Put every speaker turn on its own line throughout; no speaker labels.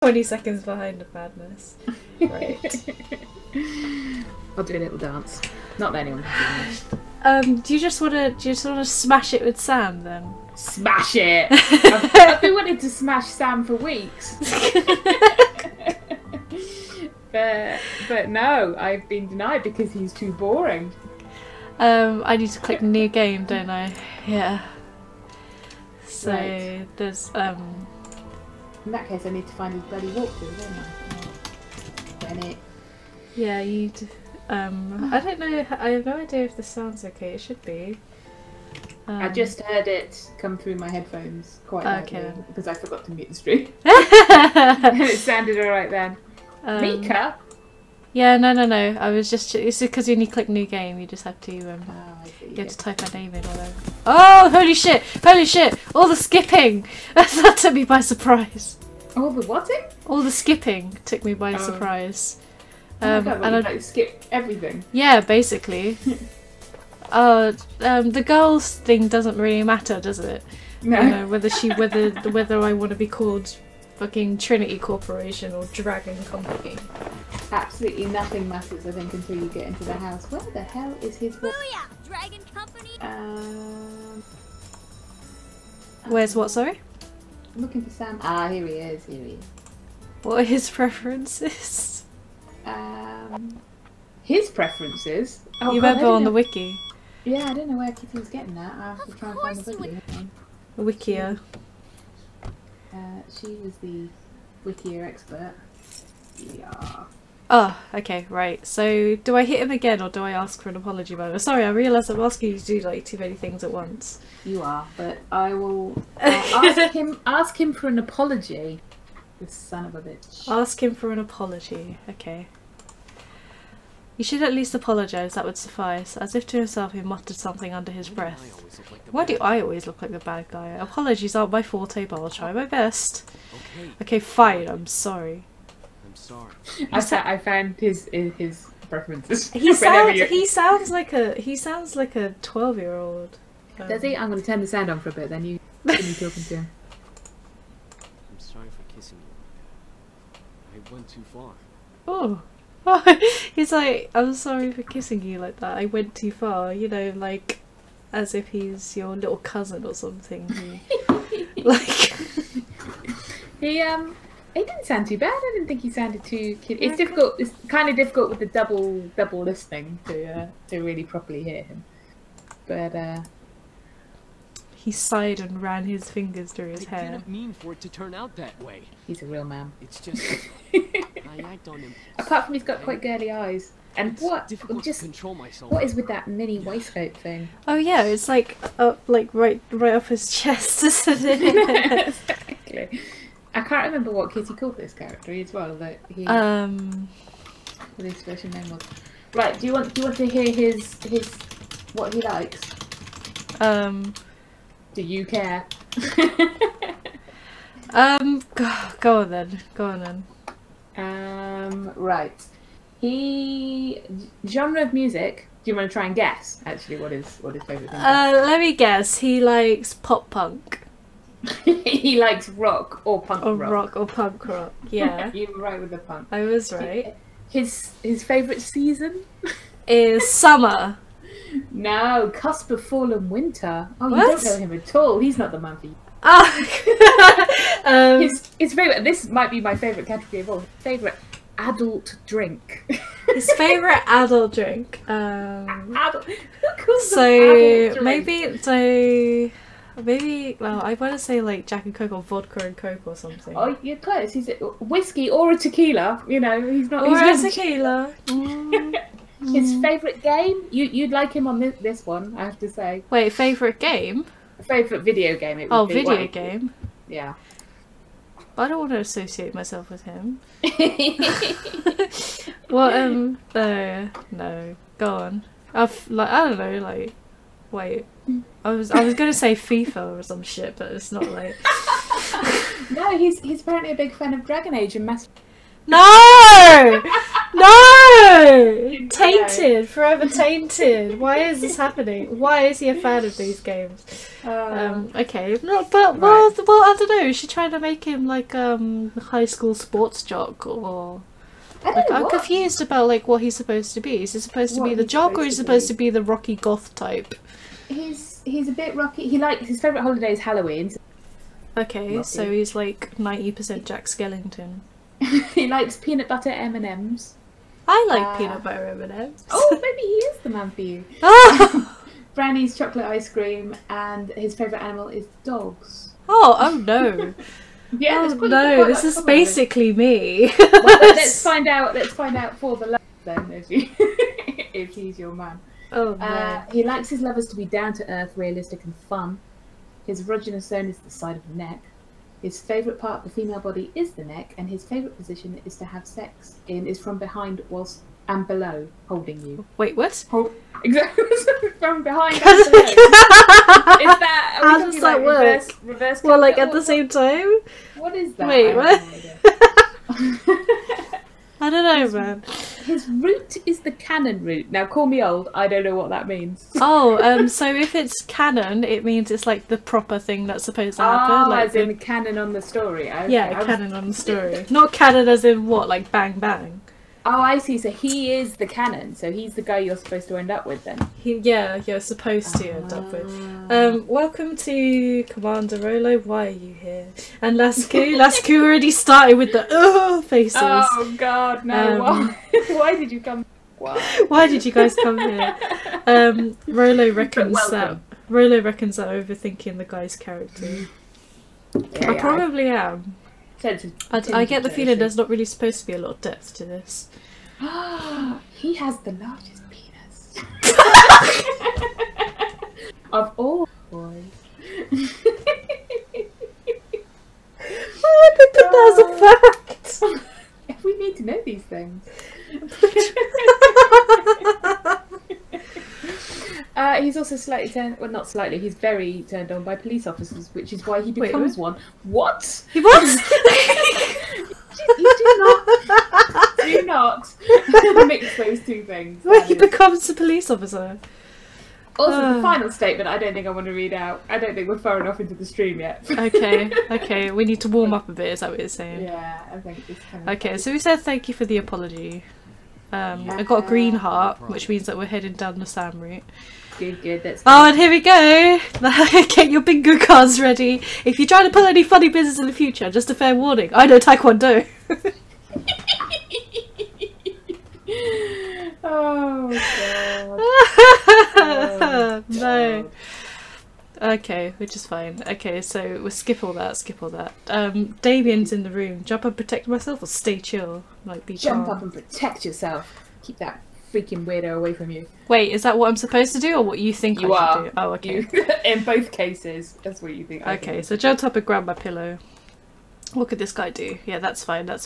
20 seconds behind the madness. Right.
I'll do a little dance. Not that anyone can see me.
Do you just wanna smash it with Sam then?
Smash it! I've been wanting to smash Sam for weeks. but no, I've been denied because he's too boring.
I need to click new game, don't I? Yeah. So
Right.
there's
In that case, I need to find his bloody walkthrough, don't I? Then it.
yeah, you. I don't know. I have no idea if this sounds okay. It should be.
I just heard it come through my headphones quite loudly
Okay.
because I forgot to mute the stream. And it sounded alright then. Mika?
Yeah, no. I was just. It's because when you click new game, you just have to.
Oh, I see.
You have to type our name in all over. Oh, holy shit! Holy shit! All the skipping! That took me by surprise.
Oh, the whatting?
All the skipping took me by surprise.
Oh my God,
and
you like skip everything.
yeah, basically. The girls thing doesn't really matter, does it?
No.
You know, whether I want to be called fucking Trinity Corporation or Dragon Company.
Absolutely nothing matters, I think, until you get into the house. Where the hell is his walk?
Booyah! Dragon Company.
Where's what? Sorry.
I'm looking for Sam. Ah, here he is.
What are his preferences?
His preferences. Oh,
You
God,
remember
I
on the
don't know-
wiki?
Yeah, I don't know where Kitty was getting that. I have to try and find the
Of course
wiki.
The Wikia.
She was the Wikia expert. Yeah.
Oh, okay, right. So, do I hit him again or do I ask for an apology moment? Sorry, I realise I'm asking you to do like too many things at once.
You are, but I will ask him for an apology. This son of a bitch.
Ask him for an apology. Okay. You should at least apologise, that would suffice. As if to himself he muttered something under his breath. Why do I always look like the bad guy? Apologies aren't my forte, but I'll try my best. Okay, fine, I'm sorry.
I'm sorry.
I found his preferences.
He sounds like a 12-year-old.
Does he? I'm going to turn the sound on for a bit. Then you continue talking to him.
I'm sorry for kissing you. I went too far.
Oh. He's like, I'm sorry for kissing you like that. I went too far. You know, like, as if he's your little cousin or something. Like,
He didn't sound too bad. I didn't think he sounded too kid. It's difficult. It's kind of difficult with the double listening to really properly hear him. But
he sighed and ran his fingers through his
I
hair.
didn't mean for it to turn out that way.
he's a real man.
It's just I act on impulse.
Apart from he's got quite girly eyes. And
It's
what
difficult
just
to control myself.
what is with that mini waistcoat thing?
Oh yeah, it's like right off his chest, isn't it?
Exactly. I can't remember what Kitty called this character as well. That he what his version name was. Right. Do you want to hear his what he likes? Do you care?
Go on then.
Right. Genre of music. Do you want to try and guess? Actually, what his favourite thing is?
Let me guess. He likes pop punk
He likes rock or punk
or
rock.
rock or punk rock. Yeah,
You were right with the punk.
I was right.
His favourite season?
Is summer.
No, cusp of fall and winter. Oh,
What?
you don't know him at all. He's not the man for you.
Ah.
His favourite. This might be my favourite category of all. Favourite adult drink.
His favourite adult drink.
Adult. Who calls them
So
adult drink?
maybe. Well, I want to say like Jack and Coke or vodka and Coke or something.
Oh, you're close. He's a whiskey or a tequila. You know, he's not.
Or a
he's not
tequila.
His favourite game? You'd like him on this one, I have to say.
Wait, favourite game?
Favourite video game? It would
Oh,
be.
video
Well,
game.
Yeah.
I don't want to associate myself with him. Well, no. Go on. I don't know. Like, wait. I was gonna say FIFA or some shit, but it's not like.
No, he's apparently a big fan of Dragon Age and Mass.
No! No! Tainted! Forever tainted! Why is this happening? Why is he a fan of these games? Okay, no, but well, I don't know. Is she trying to make him like high school sports jock, or like I'm confused about like what he's supposed to be. Is he supposed to be the jock, or is he supposed to be the rocky goth type?
He's a bit rocky. He likes his favourite holiday is Halloween.
Okay, so he's like 90% Jack Skellington.
He likes peanut butter M&Ms.
I like peanut butter M&Ms.
Oh, maybe he is the man for you. Brownies, chocolate ice cream, and his favourite animal is dogs.
Oh no.
Yeah,
oh no, this is basically me.
Well, let's find out for the love then, if he's your man.
Oh no.
He likes his lovers to be down to earth, realistic, and fun. His erogenous zone is the side of the neck. His favourite part of the female body is the neck, and his favourite position is to have sex in is from behind whilst and below, holding you.
Wait, what?
Exactly. From behind and below. Is that?
How does that work?
Reverse.
Well, like at the same time.
What is that?
Wait, what? I don't know, man.
His root is the canon root. Now, call me old. I don't know what that means.
Oh, so if it's canon, it means it's like the proper thing that's supposed to happen. Like
as in canon on the story. Okay.
Yeah, canon on the story. Not canon as in what, like bang bang.
Oh, I see. So he is the canon. So he's the guy you're supposed to end up with then.
Yeah, you're supposed to end up with. Welcome to Commander Rolo. Why are you here? And Lasku. Lasku already started with the faces.
Oh God, no! Why? Why did you come?
Why did you guys come here? Rolo reckons that overthinking the guy's character.
Yeah,
I probably am. I get the feeling there's not really supposed to be a lot of depth to this.
He has the largest penis of all boys.
I think that that's a fact.
We need to know these things. He's also slightly not slightly, he's very turned on by police officers, which is why he becomes one. What?
He was?
Do not mix those two things.
Well, he becomes a police officer.
Also, the final statement I don't think I want to read out. I don't think we're far enough into the stream yet.
Okay, we need to warm up a bit, is that what you're saying?
Yeah, I think it's kind of
okay, so we said thank you for the apology. I got a green heart, which means that we're heading down the Sam route.
Good, that's good.
Oh, and here we go! Get your bingo cards ready. If you try to pull any funny business in the future, just a fair warning, I know Taekwondo.
Oh, God.
No.
God.
Okay, which is fine. Okay, so we'll skip all that. Damien's in the room. Jump and protect myself or stay chill? Like, be
Jump
calm.
up and protect yourself. Keep that freaking weirdo away from you.
Wait, is that what I'm supposed to do or what you think I should do? Oh, okay.
In both cases, that's what you think.
Okay, so jump up and grab my pillow. What could this guy do? Yeah, that's fine.
Did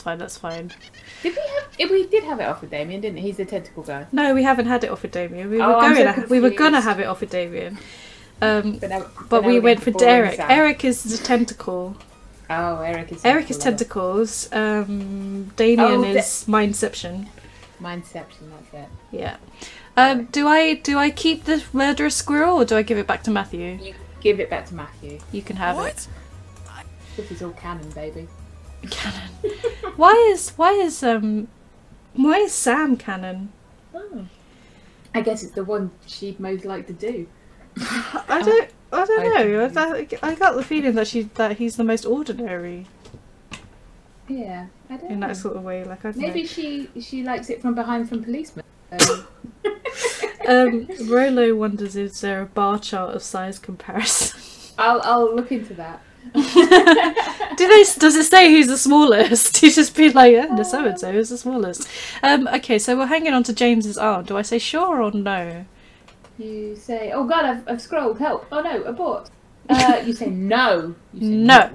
we did have it off with Damien, didn't we? He's the tentacle guy.
No, we haven't had it off with Damien. We were gonna have it off with Damien. But we went for Derek. Eric is the tentacle.
Oh, Eric is
tentacles. Damien is Mindception.
Mindception, that's it.
Yeah. Do I keep the murderous squirrel or do I give it back to Matthew?
You give it back to Matthew.
You can have it.
This is all canon, baby.
Canon. Why is Sam canon?
Oh. I guess it's the one she'd most like to do.
I don't know. I got the feeling that he's the most ordinary.
Yeah, I don't know.
In that sort of way, like I don't
Maybe
know.
she likes it from behind from policemen.
Rolo wonders, is there a bar chart of size comparison?
I'll look into that.
Does it say who's the smallest? You just be like, yeah, so and so is the smallest. Okay, so we're hanging on to James's arm. Do I say sure or no?
You say, oh God, I've scrolled. Help! Oh no, abort. You say no.
No.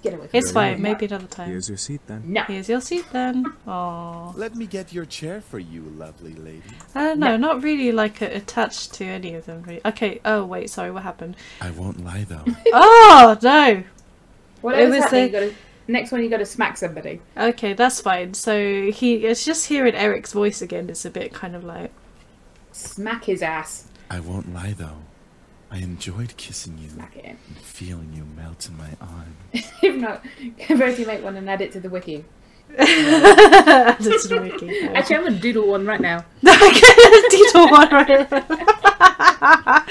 Get away from
It's fine. Maybe another time.
Here's your seat then.
No.
Here's your seat then. Aww.
Let me get your chair for you, lovely lady.
I don't know. Not really like attached to any of them. Really. Okay. Oh wait. Sorry. What happened?
I won't lie though.
Oh no.
Whatever's happening, Next one, you got to smack somebody.
Okay, that's fine. So it's just hearing Eric's voice again. It's a bit kind of like...
Smack his ass.
I won't lie though. I enjoyed kissing you
Smack it in.
and feeling you melt in my arms.
If not, Verity make one and add it to the wiki.
Add it to the wiki.
Actually, I'm going to doodle one right now.
Doodle one right now.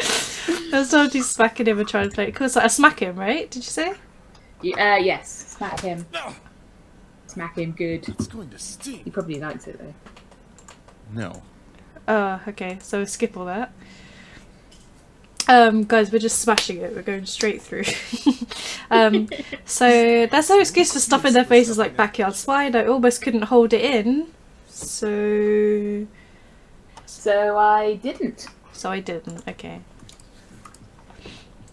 There's somebody smacking him and trying to play it. Cause I smack him, right? Did you say?
Yes. Smack him. Smack him good.
It's going to sting.
He probably likes it though.
No.
Oh, okay. So skip all that. Guys, we're just smashing it. We're going straight through. So there's no excuse for stuff in their faces like backyard swine. I almost couldn't hold it in. So
I didn't.
So I didn't. Okay.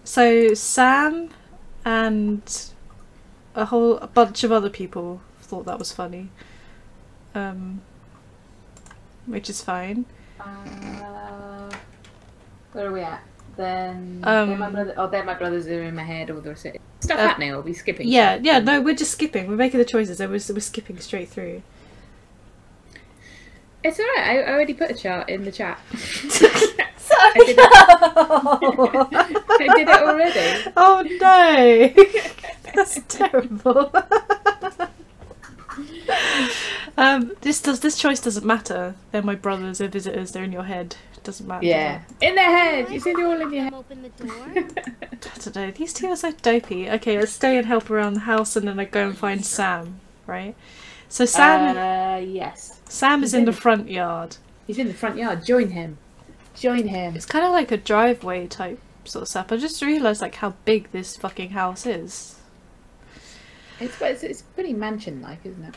So Sam and a bunch of other people thought that was funny. Which is fine.
Where are we at? Then they're my brother. Oh, they're my brothers who are in my head. All the rest of it. Stuff happening. I'll be skipping.
Yeah, yeah. No, we're just skipping. We're making the choices. So we're skipping straight through.
It's alright. I already put a chart in the chat.
Sorry.
I did it already.
Oh no, that's terrible. This choice doesn't matter. They're my brothers. They're visitors. They're in your head. It doesn't matter.
Yeah, in their head. You said they're all in your head.
Open the door.
I don't know. These two are so dopey. Okay, let's stay and help around the house, and then I go and find Sam. Right. So Sam.
Yes.
Sam is in the front yard.
He's in the front yard. Join him. Join him.
It's kind of like a driveway type sort of stuff. I just realised like how big this fucking house is.
It's pretty mansion-like, isn't it?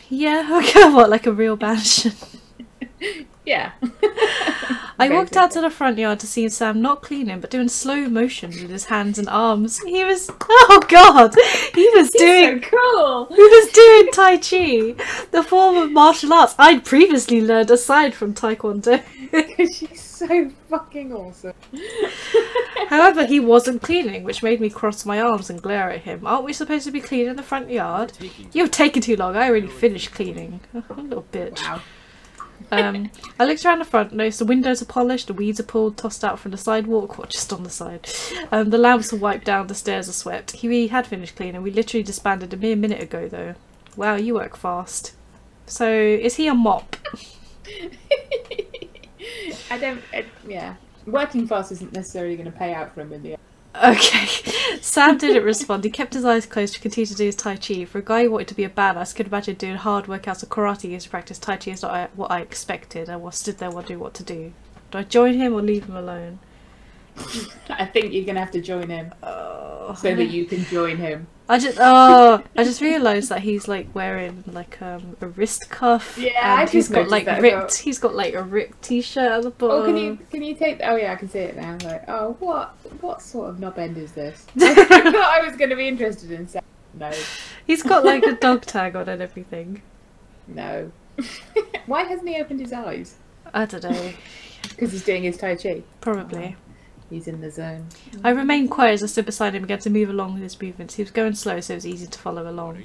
Yeah. Okay. What, like a real mansion?
Yeah.
I walked out to the front yard to see Sam not cleaning but doing slow motion with his hands and arms. He was, oh god, he was doing
so cool.
He was doing Tai Chi, the form of martial arts I'd previously learned aside from Taekwondo.
Because she's so fucking awesome.
However, he wasn't cleaning, which made me cross my arms and glare at him. Aren't we supposed to be cleaning the front yard? You've taken too long. I already finished cleaning. Oh, little bitch.
Wow.
I looked around the front, noticed the windows are polished, the weeds are pulled, tossed out from the sidewalk, or just on the side. The lamps are wiped down, the stairs are swept. He really had finished cleaning. We literally disbanded a mere minute ago, though. Wow, you work fast. So, is he a mop?
Yeah. Working fast isn't necessarily going to pay out for him in the end.
Okay. Sam didn't respond. He kept his eyes closed to continue to do his Tai Chi. For a guy who wanted to be a badass, could imagine doing hard workouts of karate years to practice Tai Chi is not what I expected. I was stood there wondering what to do. Do I join him or leave him alone?
I think you're going to have to join him. So that you can join him.
I just realised that he's like wearing like a wrist cuff.
Yeah,
and he's got like ripped.
Well.
He's got like a ripped t-shirt at the bottom.
Oh, can you take? Oh yeah, I can see it now. Like, oh, what sort of knob end is this? I thought I was going to be interested in. No.
He's got like a dog tag on and everything.
No. Why hasn't he opened his eyes?
I don't know.
Because he's doing his Tai Chi.
Probably.
He's in the zone.
I remained quiet as I stood beside him and began to move along with his movements. He was going slow, so it was easy to follow along.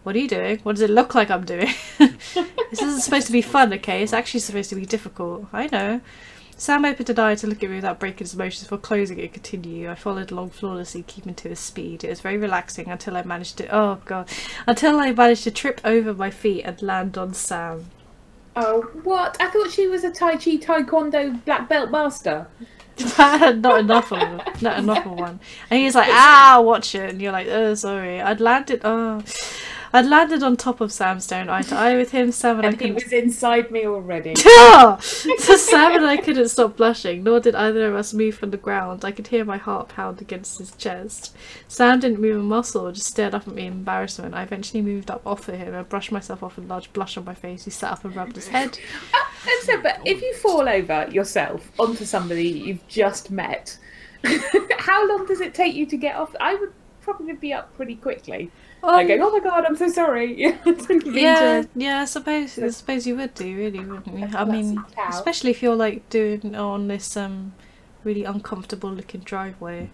What are you doing? What does it look like I'm doing? This isn't supposed to be fun, okay? It's actually supposed to be difficult. I know. Sam opened an eye to look at me without breaking his motions before closing it and continue. I followed along flawlessly, keeping to his speed. It was very relaxing until I managed to trip over my feet and land on Sam.
Oh, what? I thought she was a Tai Chi Taekwondo black belt master.
Not enough of one. Not enough of one. And he's like, "Ah, watch it," and you're like, "Oh, sorry." I'd landed on top of Sam, staring eye to eye with him. Sam and I couldn't.
He was inside me already.
So Sam and I couldn't stop blushing, nor did either of us move from the ground. I could hear my heart pound against his chest. Sam didn't move a muscle, just stared up at me in embarrassment. I eventually moved up off of him and brushed myself off with a large blush on my face. He sat up and rubbed his head.
But if you fall over yourself onto somebody you've just met, how long does it take you to get off? I would probably be up pretty quickly. Like going, oh my god, I'm so sorry.
I suppose you would do, really, wouldn't you? I mean, especially if you're like doing on this really uncomfortable looking driveway.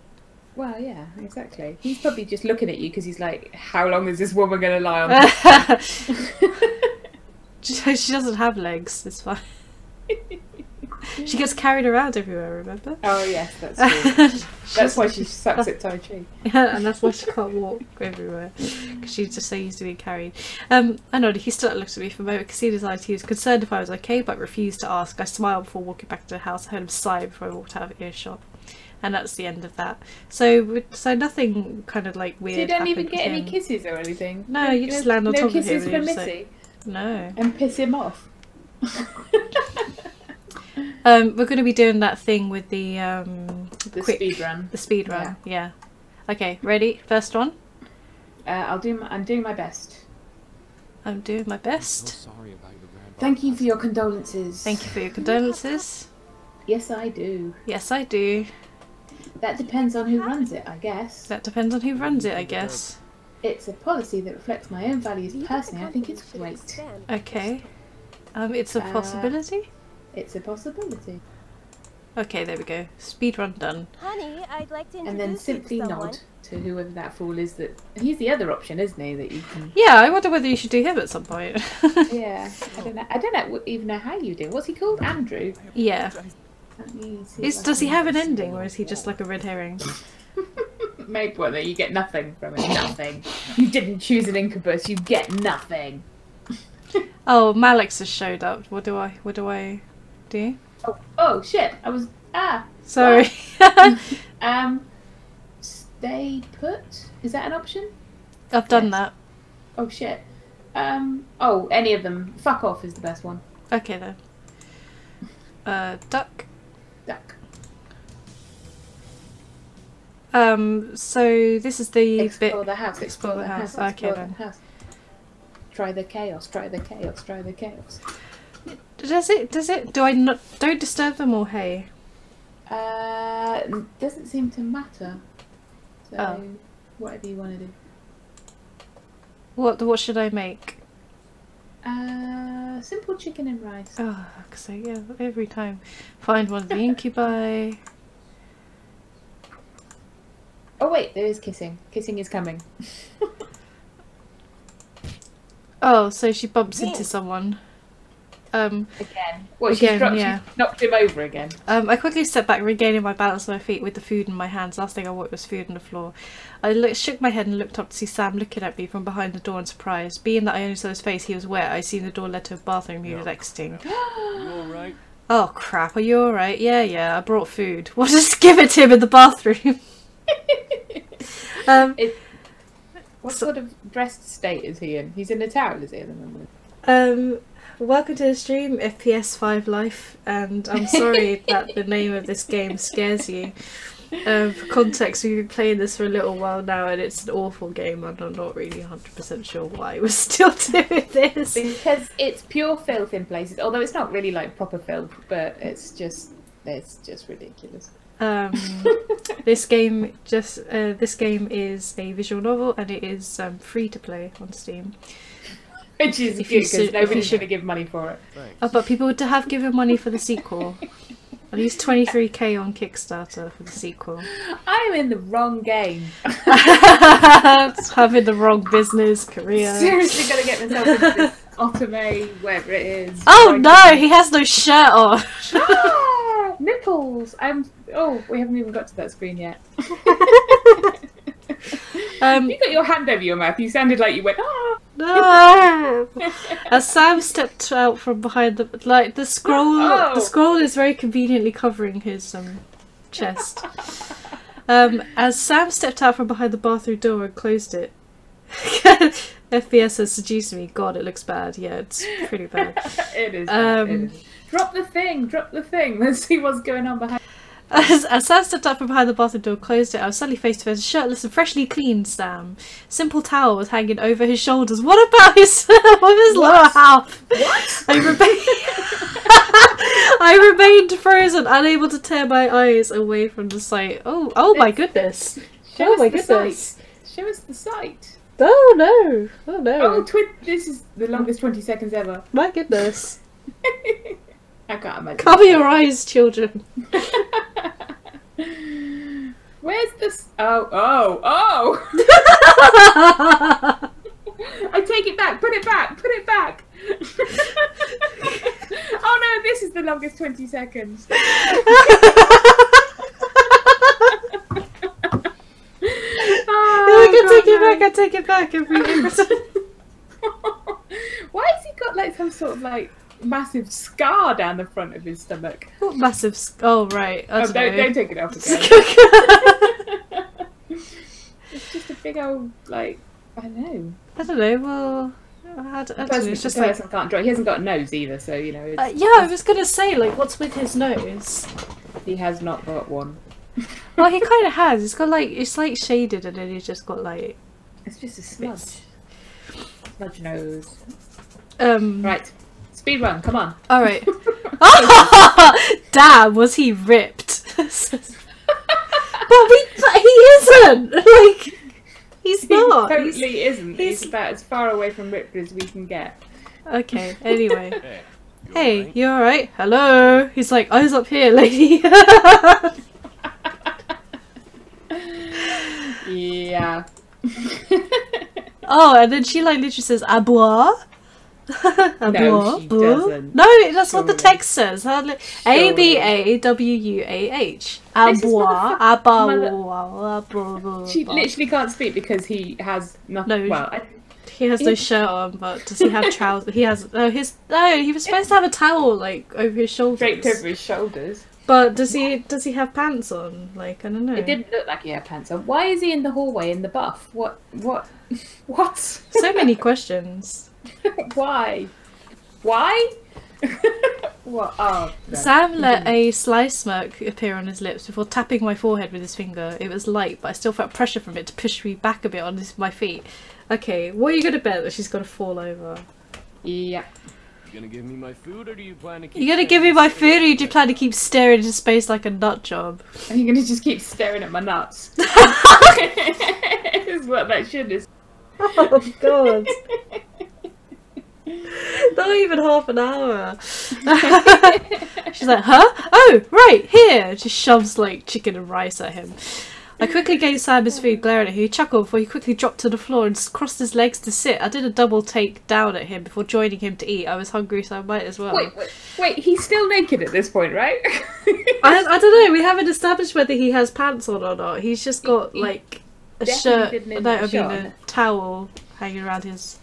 Well, yeah, exactly. He's probably just looking at you because he's like, how long is this woman going to lie on this?
She doesn't have legs, it's fine. She gets carried around everywhere, remember?
Oh, yes, that's true. That's why she sucks at Tai Chi.
Yeah, and that's why she can't walk everywhere. Because she's just so used to being carried. I know, he still looked at me for a moment, could see in his eyes he was concerned if I was okay, but refused to ask. I smiled before walking back to the house. I heard him sigh before I walked out of earshot. And that's the end of that. So nothing kind of like weird.
So you don't even
happened
get
with
any
him.
kisses or anything?
No, you just land on top of him.
No kisses for
and you're just
Missy?
like, no.
And piss him off?
We're going to be doing that thing with the
speed run.
The speed run, yeah. Okay, ready? First one.
I'm doing my best.
I'm doing my
So
best.
sorry about your grandpa.
Thank you for your condolences.
Thank you for your condolences.
Yes, I do.
Yes, I do.
That depends on who runs it, I guess.
That depends on who runs it, I guess.
It's a policy that reflects my own values personally. I think it's great.
Okay. It's a possibility.
It's a possibility.
Okay, there we go. Speed run done.
Honey, I'd like to introduce
And then
you
simply
to someone.
nod to whoever that fool is. That he's the other option, isn't he? That you can.
Yeah, I wonder whether you should do him at some point.
Yeah, I don't even know how you do. What's he called? Andrew.
Yeah.
Let me see if I
Does he
can-
have an ending, or is he just like a red herring?
Maybe whether you get nothing from it. Nothing. You didn't choose an incubus. You get nothing.
Oh, Malix has showed up. What do I do?
Oh shit! I was
Sorry.
Stay put. Is that an option?
I've done
Yes.
that.
Oh shit. Oh, any of them. Fuck off is the best one.
Okay then. Duck.
Duck.
So this is the
Explore
bit.
the house.
Explore the house.
Explore
Okay
the
then.
house. Try the chaos. Try the chaos. Try the chaos.
Does it? Do I not? Don't disturb them or hey?
Doesn't seem to matter. So
Oh.
whatever you want to do.
What should I make?
Simple chicken and rice.
Oh, so yeah, every time find one of the incubi.
Oh wait, there is kissing. Kissing is coming.
Oh, so she bumps into someone.
Again. What?
Again,
She
yeah.
knocked him over again.
I quickly stepped back, regaining my balance on my feet with the food in my hands. Last thing I wanted was food on the floor. I shook my head and looked up to see Sam looking at me from behind the door in surprise. Being that I only saw his face, he was wet. I seen the door led to a bathroom he was exiting.
You alright?
Oh crap, are you alright? Yeah, I brought food. We'll just give it to him in the bathroom.
What sort of dressed state is he in? He's in a towel, is he, at the moment?
Welcome to the stream, FPS 5 Life, and I'm sorry that the name of this game scares you. For context, we've been playing this for a little while now, and it's an awful game, and I'm not really 100% sure why we're still doing this.
Because it's pure filth in places, although it's not really like proper filth, but it's just ridiculous.
This game is a visual novel, and it is free to play on Steam.
Which is
If
good
you
because
should-
nobody's going to give money for it.
Thanks.
Oh, but people would have given money for the sequel. At least 23k on Kickstarter for the sequel.
I'm in the wrong game.
Having the wrong business career.
Seriously going to get myself into this Otome, wherever it is.
Oh no, he has no shirt on.
Ah, nipples! We haven't even got to that screen yet. You got your hand over your mouth. You sounded like you went, ah!
No. As Sam stepped out from behind the scroll,
Oh.
the scroll is very conveniently covering his chest. As Sam stepped out from behind the bathroom door and closed it. FPS has seduced me. God, it looks bad. Yeah, it's pretty bad.
It is. It is. Drop the thing. Let's see what's going on behind.
As Sam stepped up from behind the bathroom door, closed it, I was suddenly face to face with a shirtless and freshly cleaned Sam. Simple towel was hanging over his shoulders. What about his lower half?
What?
I remained frozen, unable to tear my eyes away from the sight. Oh my goodness!
Show
Oh
us
my
the
goodness!
sight. Show us the sight.
Oh no! Oh no!
This is the longest 20 seconds ever.
My goodness!
I can't imagine.
Cover your eyes, children.
Where's this? Oh. I take it back. Put it back. Put it back. Oh no! This is the longest 20 seconds.
I take it back every
Why has he got like some sort of like massive scar down the front of his stomach?
What massive oh right. Don't
take it off again. It's just a big old like I don't know.
Well, I don't know. It's just like
can't draw. He hasn't got a nose either, so you know.
yeah, I was gonna say like, what's with his nose?
He has not got one.
Well, he kind of has. It's got like it's like shaded, and then he's just got like.
It's just a smudge. Smudge nose.
Right.
Speed run. Come on.
All right. Damn, was he ripped? But he isn't. Like. He's not.
He totally isn't. He's about as far away from ripped as we can get.
Okay, anyway. Hey, you alright? Hello? He's like, eyes up here, lady.
Yeah.
Oh, and then she like literally says, à boire?
No, she doesn't.
No, that's what the text says. A-B-A-W-U-A-H. À boire, à boire.
She literally can't speak because he has nothing.
No, he has no shirt on, but does he have trousers? He has he was supposed to have a towel like over his shoulders.
Draped over his shoulders.
But does he have pants on? Like, I don't know.
It didn't look like he had pants on. Why is he in the hallway in the buff? What?
So many questions.
Why? What? Oh, no.
Sam let a sly smirk appear on his lips before tapping my forehead with his finger. It was light, but I still felt pressure from it to push me back a bit on my feet. Okay, what are you gonna bet that she's gonna fall over?
Yeah.
You gonna give me my food, or do you plan to keep?
You gonna give me my food, or do you plan to keep staring into space like a nut job?
Are you gonna just keep staring at my nuts? Is what that shit is.
Oh God. Not even half an hour. She's like, huh? Oh, right, here! Just shoves like chicken and rice at him. I quickly gave Sam his food, glaring at him. He chuckled before he quickly dropped to the floor and crossed his legs to sit. I did a double take down at him before joining him to eat. I was hungry, so I might as well.
Wait, he's still naked at this point, right?
I don't know, we haven't established whether he has pants on or not. He's just got like a shirt, a towel hanging around his...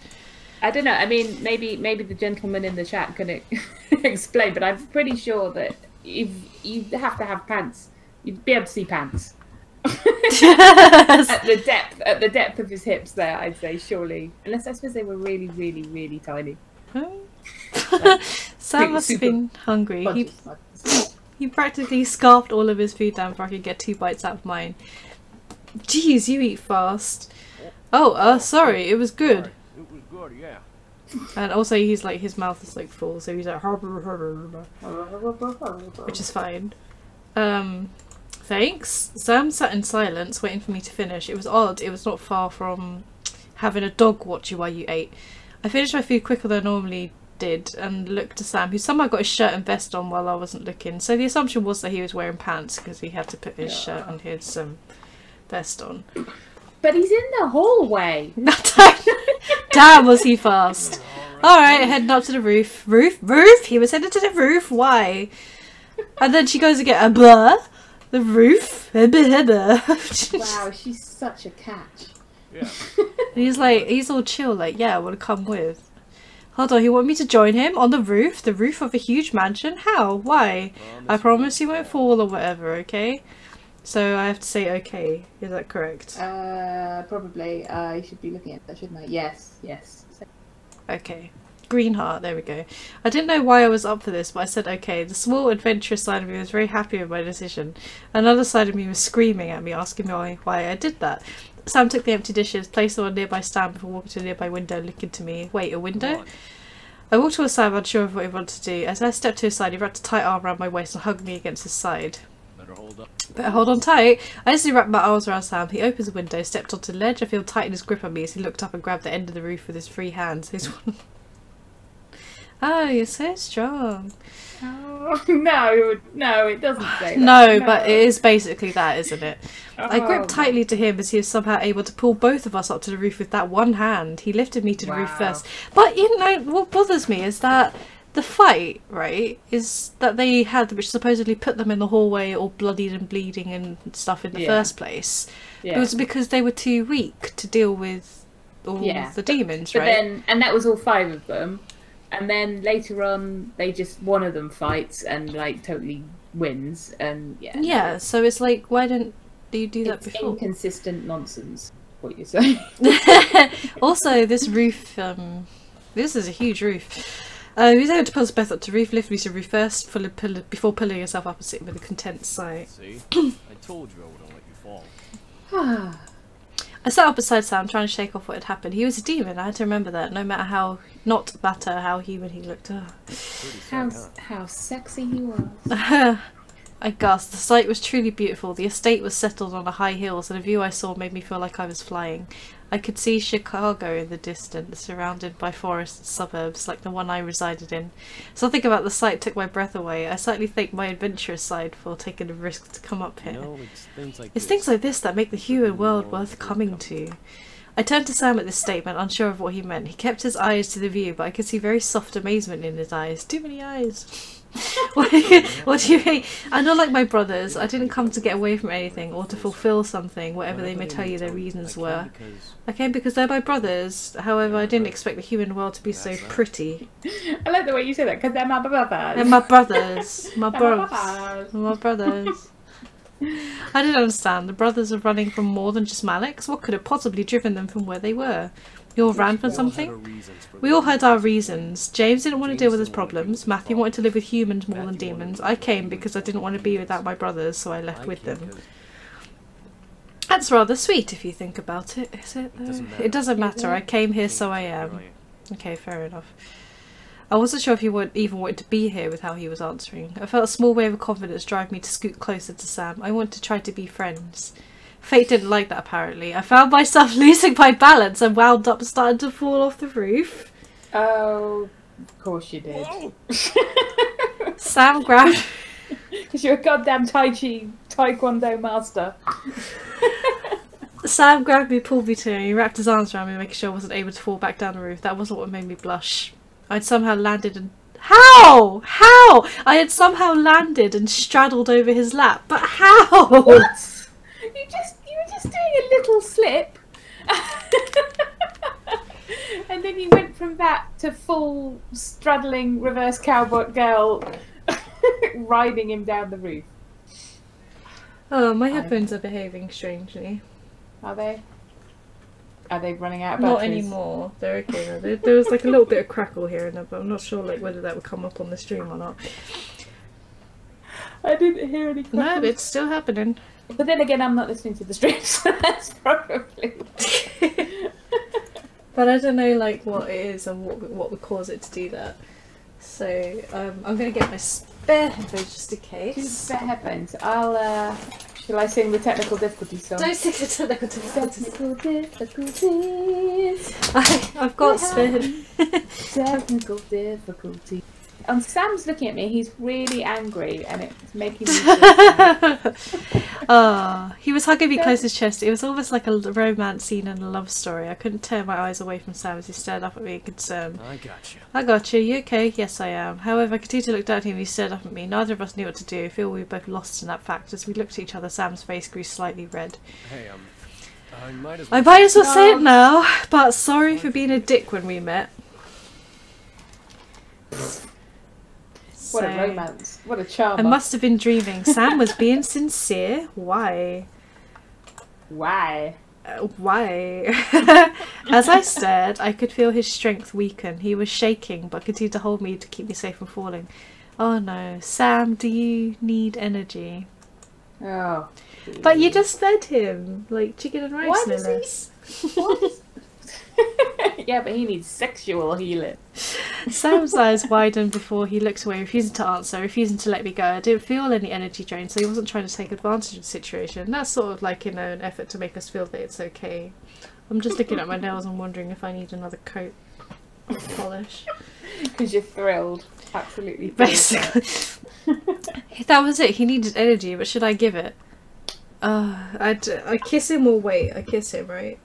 I don't know. I mean, maybe the gentleman in the chat can explain, but I'm pretty sure that if you have to have pants, you'd be able to see pants. at the depth of his hips there, I'd say, surely. Unless I suppose they were really, really, really tiny.
Sam must have been hungry. He practically scarfed all of his food down before I could get 2 bites out of mine. Jeez, you eat fast. Oh, sorry, it was good.
It was good, yeah.
And also he's like, his mouth is like full, so he's like which is fine. Thanks. Sam sat in silence, waiting for me to finish. It was odd. It was not far from having a dog watch you while you ate. I finished my food quicker than I normally did and looked to Sam, who somehow got his shirt and vest on while I wasn't looking. So the assumption was that he was wearing pants because he had to put his shirt and his vest on.
But he's in the hallway.
Damn, was he fast. Alright, heading up to the roof. Roof? He was headed to the roof? Why? And then she goes again, blah. The roof?
Wow, she's such a catch.
Yeah.
He's like, he's all chill, like, yeah, I want to come with. Hold on, you want me to join him on the roof? The roof of a huge mansion? How? Why? I promise you won't fall or whatever, okay? So I have to say okay. Is that correct?
Probably. I should be looking at that, shouldn't I? Yes.
Okay. Green heart, there we go. I didn't know why I was up for this, but I said okay. The small adventurous side of me was very happy with my decision. Another side of me was screaming at me, asking me why I did that. Sam took the empty dishes, placed them on a nearby stand before walking to a nearby window and looking to me. Wait, a window? I walked towards Sam, unsure of what he wanted to do. As I stepped to his side, he wrapped a tight arm around my waist and hugged me against his side. Better hold on tight. I instantly wrapped my arms around Sam. He opens the window, stepped onto the ledge. I feel tighten his grip on me as he looked up and grabbed the end of the roof with his free hands. Oh, you're so strong.
Oh, no, it doesn't say that.
No, but it is basically that, isn't it? I
Oh,
gripped tightly to him as he was somehow able to pull both of us up to the roof with that one hand. He lifted me to the roof
Wow.
first. But, you know, what bothers me is that the fight, right, is that they had, which supposedly put them in the hallway all bloodied and bleeding and stuff in the first place.
Yeah.
It was because they were too weak to deal with all the demons,
But
right?
then, and that was all 5 of them. And then later on, one of them fights and like totally wins. And
Yeah, so it's like, why didn't you do that
it's
before?
inconsistent nonsense. What you're saying?
Also, this roof, this is a huge roof. He was able to pull us both up to roof, lift me to roof first, before pulling herself up and sitting with a content sight.
See? I told you I wouldn't let you fall.
I sat up beside Sam, trying to shake off what had happened. He was a demon, I had to remember that, no matter how human he looked.
How sexy he was.
I gasped. The sight was truly beautiful. The estate was settled on a high hill, so the view I saw made me feel like I was flying. I could see Chicago in the distance, surrounded by forests and suburbs, like the one I resided in. Something about the sight took my breath away. I slightly thanked my adventurous side for taking the risk to come up here.
You know, it's
Things like this that make the human world worth coming to. I turned to Sam at this statement, unsure of what he meant. He kept his eyes to the view, but I could see very soft amazement in his eyes. Too many eyes. What do you mean? I'm not like my brothers. I didn't come to get away from anything or to fulfill something, whatever they may tell you their reasons were. I came because they're my brothers. However, I didn't expect the human world to be so pretty.
I like the way you say that, because they're my brothers.
They're my brothers. My
They're
brothers. My brothers. I didn't understand. The brothers are running from more than just Malix. What could have possibly driven them from where they were? You all ran from something? We all had our reasons. James didn't want to deal with his problems. Matthew wanted to live with humans more than demons. I came because I didn't want to be without my brothers, so I left with them. That's rather sweet if you think about it, is it? It doesn't matter. I came here, so I am. Okay, fair enough. I wasn't sure if he even wanted to be here with how he was answering. I felt a small wave of confidence drive me to scoot closer to Sam. I wanted to try to be friends. Fate didn't like that, apparently. I found myself losing my balance and wound up starting to fall off the roof.
Oh, of course you did.
Sam grabbed...
Because you're a goddamn Taekwondo master.
Sam grabbed me, pulled me to him. He wrapped his arms around me, making sure I wasn't able to fall back down the roof. That wasn't what made me blush. I'd somehow landed and... How? How? I had somehow landed and straddled over his lap. But how?
What? You were just doing a little slip. And then you went from that to full straddling reverse cowboy girl riding him down the roof.
Oh, my headphones are behaving strangely.
Are they? Are they running out of
Not
batteries?
anymore. They're okay now. There was like a little bit of crackle here and there, but I'm not sure like whether that would come up on the stream or not.
I didn't hear any crackles.
No, it's still happening.
But then again, I'm not listening to the stream, so that's probably...
But I don't know like what it is and what would cause it to do that. So I'm going to get my spare headphones just in case.
Two spare headphones. Shall I sing the technical difficulty song?
Don't sing the technical difficulties.
Technical difficulties.
I've got spare
Technical difficulty. Sam's looking at me. He's really angry, and it's making me.
He was hugging me close to his chest. It was almost like a romance scene and a love story. I couldn't tear my eyes away from Sam as he stared up at me in concern.
I got you.
I got you. You okay? Yes, I am. However, I continued to look down at him. He stared up at me. Neither of us knew what to do. I feel we were both lost in that fact. As we looked at each other, Sam's face grew slightly red.
Hey, I might as
I
well.
might as well say it now, but sorry for being a dick when we met.
What a romance. What a charm.
I must have been dreaming. Sam was being sincere. Why?
Why?
Why? As I stared, I could feel his strength weaken. He was shaking, but continued to hold me to keep me safe from falling. Oh no. Sam, do you need energy?
Oh.
But you just fed him. Like chicken and rice,
Why
no
does he-
less.
Yeah, but he needs sexual healing.
Sam's eyes widened before he looked away, refusing to answer, refusing to let me go. I didn't feel any energy drain, so he wasn't trying to take advantage of the situation. That's sort of like, you know, an effort to make us feel that it's okay. I'm just looking at my nails and wondering if I need another coat of polish.
Because you're thrilled. Absolutely thrilled.
Basically. That was it. He needed energy, but should I give it? I kiss him or wait? I kiss him, right?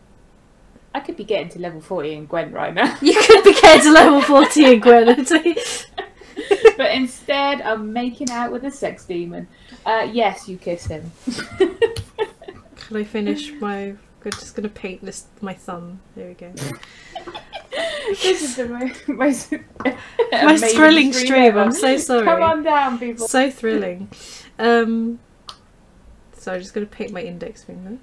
I could be getting to level 40 in Gwen right now.
You could be getting to level 40 in Gwen.
But instead, I'm making out with a sex demon. Yes, you kiss him.
Can I finish my... I'm just going to paint my thumb. There we go.
This is the most
most thrilling stream. I'm so sorry.
Come on down, people.
So thrilling. So I'm just going to paint my index finger.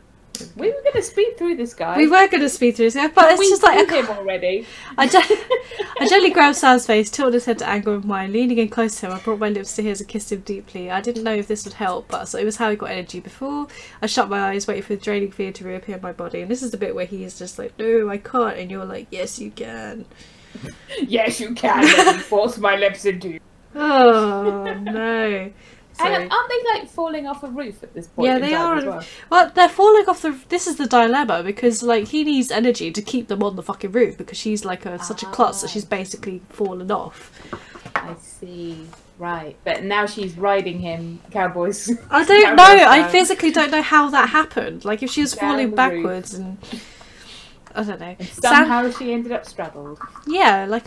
We were going to speed through this guy.
We were going to speed through this, but it's just like
him already.
I gently grabbed Sam's face, tilted his head to angle with mine. Leaning in close to him, I brought my lips to his and kissed him deeply. I didn't know if this would help, but so it was how he got energy before. I shut my eyes, waiting for the draining fear to reappear in my body. And this is the bit where he is just like, "No, I can't," and you're like, "Yes, you can."
Yes, you can. Let me force my lips into you.
Oh no.
And aren't they like falling off a roof at this point?
Yeah, they are.
As
well, they're falling off the. This is the dilemma because like he needs energy to keep them on the fucking roof because she's like such a klutz that she's basically fallen off.
I see. Right, but now she's riding him, cowboys.
I don't know. I physically don't know how that happened. Like if she was falling backwards and. I don't know.
And somehow she ended up straddled.
Yeah, like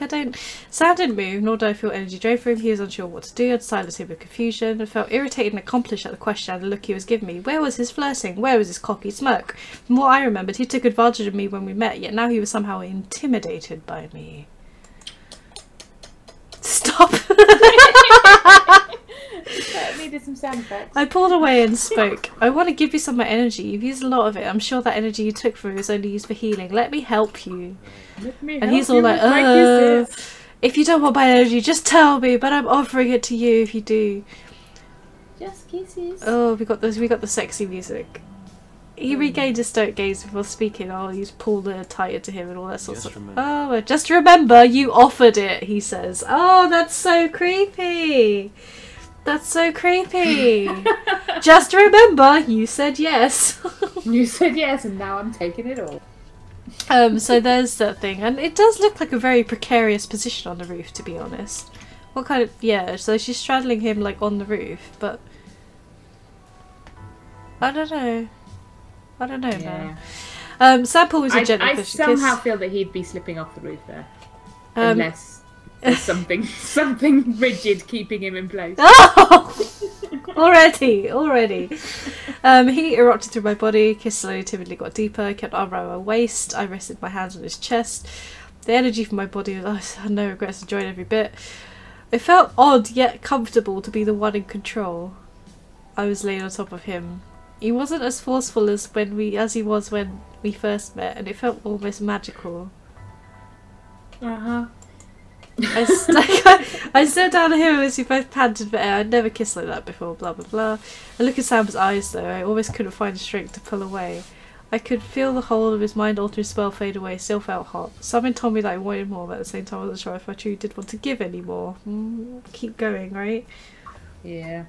Sam didn't move, nor did I feel energy drain from him. He was unsure what to do. I'd silenced him with confusion. I felt irritated and accomplished at the question and the look he was giving me. Where was his flirting? Where was his cocky smirk? From what I remembered, he took advantage of me when we met, yet now he was somehow intimidated by me. Stop!
Needed some sound effects.
I pulled away and spoke. I want to give you some of my energy. You've used a lot of it. I'm sure that energy you took from me was only used for healing. Let me help you. And he's all like, if you don't want my energy, just tell me, but I'm offering it to you if you do.
Just kisses.
Oh, we got the sexy music. He regained his stoic gaze before speaking. Oh, you pulled her tighter to him and all that sort of stuff. Oh, just remember, you offered it, he says. Oh, that's so creepy. That's so creepy. Just remember, you said yes.
You said yes, and now I'm taking it all.
So there's that thing, and it does look like a very precarious position on the roof, to be honest. What kind of... yeah, so she's straddling him, like, on the roof, but... I don't know. I don't know, man. Sam Paul was a gentle
I somehow feel that he'd be slipping off the roof there. Unless... there's something rigid keeping him in place.
Oh! Already. He erupted through my body, kissed slowly, timidly got deeper, kept arm around my waist. I rested my hands on his chest. The energy from my body was, I had no regrets, enjoyed every bit. It felt odd yet comfortable to be the one in control. I was laying on top of him. He wasn't as forceful as he was when we first met, and it felt almost magical. I stared down at him as we both panted for air. I'd never kissed like that before, blah blah blah. I looked at Sam's eyes though, I almost couldn't find the strength to pull away. I could feel the whole of his mind-altering spell fade away, still felt hot. Something told me that I wanted more, but at the same time I wasn't sure if I truly did want to give any more. Keep going, right?
Yeah.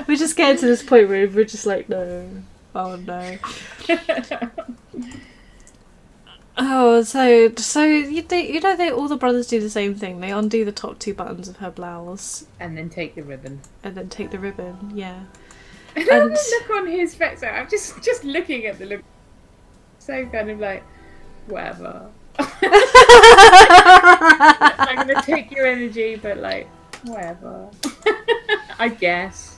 We're just getting to this point where we're just like, no. Oh no. Oh, so you know all the brothers do the same thing. They undo the top 2 buttons of her blouse
and then take the ribbon.
Yeah.
And the look on his face. I'm just looking at the look. So kind of like, whatever. I'm gonna take your energy, but like, whatever. I guess.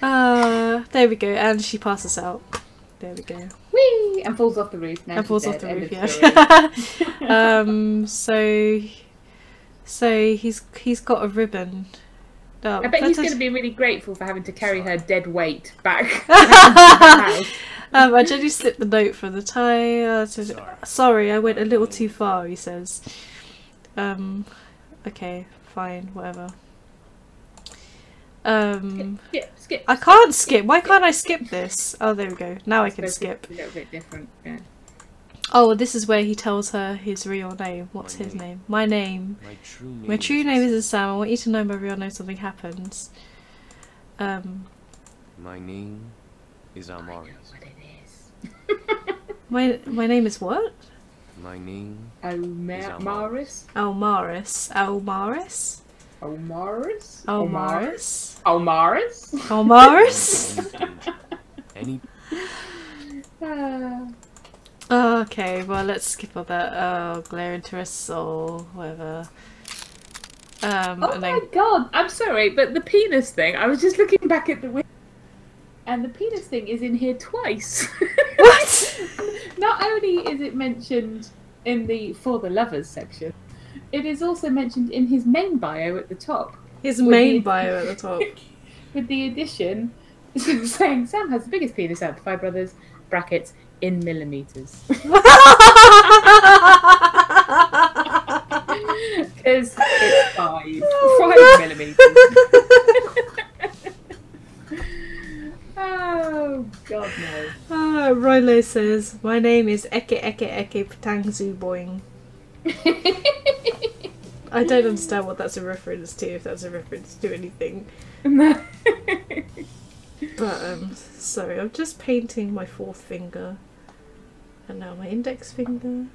There we go. And she passes out. There we go.
Whee! And falls off the roof now.
And falls off the roof, yeah. So he's got a ribbon. Oh,
I bet he's going to be really grateful for having to carry her dead weight back.
I gently slipped the note from the tie. Sorry, I went a little too far, he says. Okay, fine, whatever.
Skip.
I can't skip. Why can't I skip this? Oh, there we go. Now I can skip.
A little bit different. Yeah.
Oh, well, this is where he tells her his real name. What's his name? My name. My true name isn't Sam. I want you to know my real name. Something happens.
My name is Amari.
What it is.
My name is what?
My name.
Maris.
Almaris. Almaris?
Omaris?
Almaris?
Almaris?
Almaris?
Any.
Okay, well let's skip all that. Oh, glare into her soul, whatever.
Oh
and
my
then...
god, I'm sorry, but the penis thing, I was just looking back at the window, and the penis thing is in here twice.
What?
Not only is it mentioned in the For the Lovers section, it is also mentioned in his main bio at the top.
His main bio at the top.
With the addition saying Sam has the biggest penis out of the 5 brothers, brackets, in millimeters. Because it's 5 millimeters. Oh, God no.
Rolo says, my name is Eke Eke Eke Patangzu Boing. I don't understand what that's a reference to, if that's a reference to anything.
No.
But, sorry, I'm just painting my 4th finger. And now my index finger.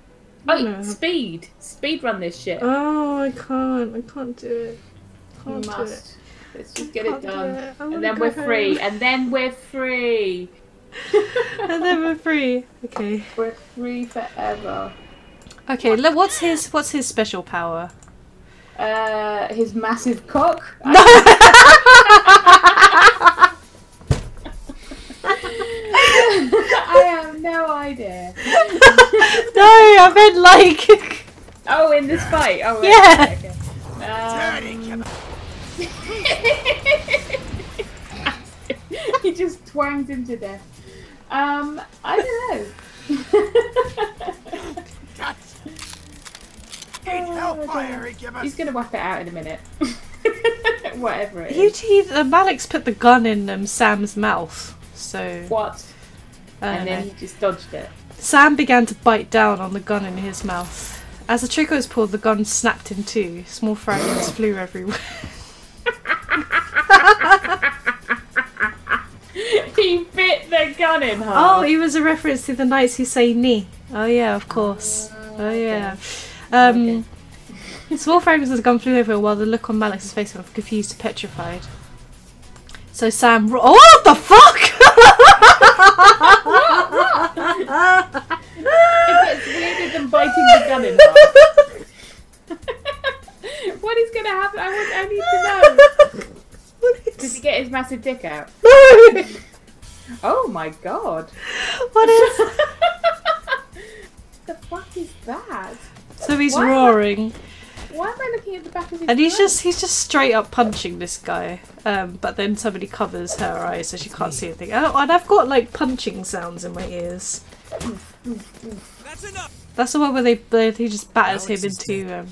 Oh, speed! Speed run this shit.
Oh, I can't do it.
You
Can't do
must.
it.
Let's just get it done.
And
then we're free. And then we're free.
And then we're free. Okay.
We're free forever.
Okay, what's his special power?
His massive cock.
No!
I have no idea.
No, I meant like...
Oh, in this fight? Oh,
yeah.
Okay. He just twangs him to death. I don't know. He's gonna whap it out in a minute. Whatever it is.
Malik's put the gun in Sam's mouth, so...
What? And then he just dodged it.
Sam began to bite down on the gun in his mouth. As the trigger was pulled, the gun snapped in 2. Small fragments flew everywhere.
He bit the gun in half.
Oh, he was a reference to the Knights Who Say Ni. Oh yeah, of course. Oh yeah.
Okay.
Small fragments of the gun flew over while the look on Malik's face went from confused to petrified. So Sam... Oh, what the fuck?!
It gets weirder than biting the gun in half. What is going to happen? I need to know. Did he get his massive dick out?
No!
Oh my god.
What is...
The fuck is that?
So he's roaring.
Why am I looking at the back of his
And he's
throat?
just straight up punching this guy. But then somebody covers her eyes so she can't see anything. Oh, and I've got like punching sounds in my ears.
That's enough.
That's the one where he just batters him into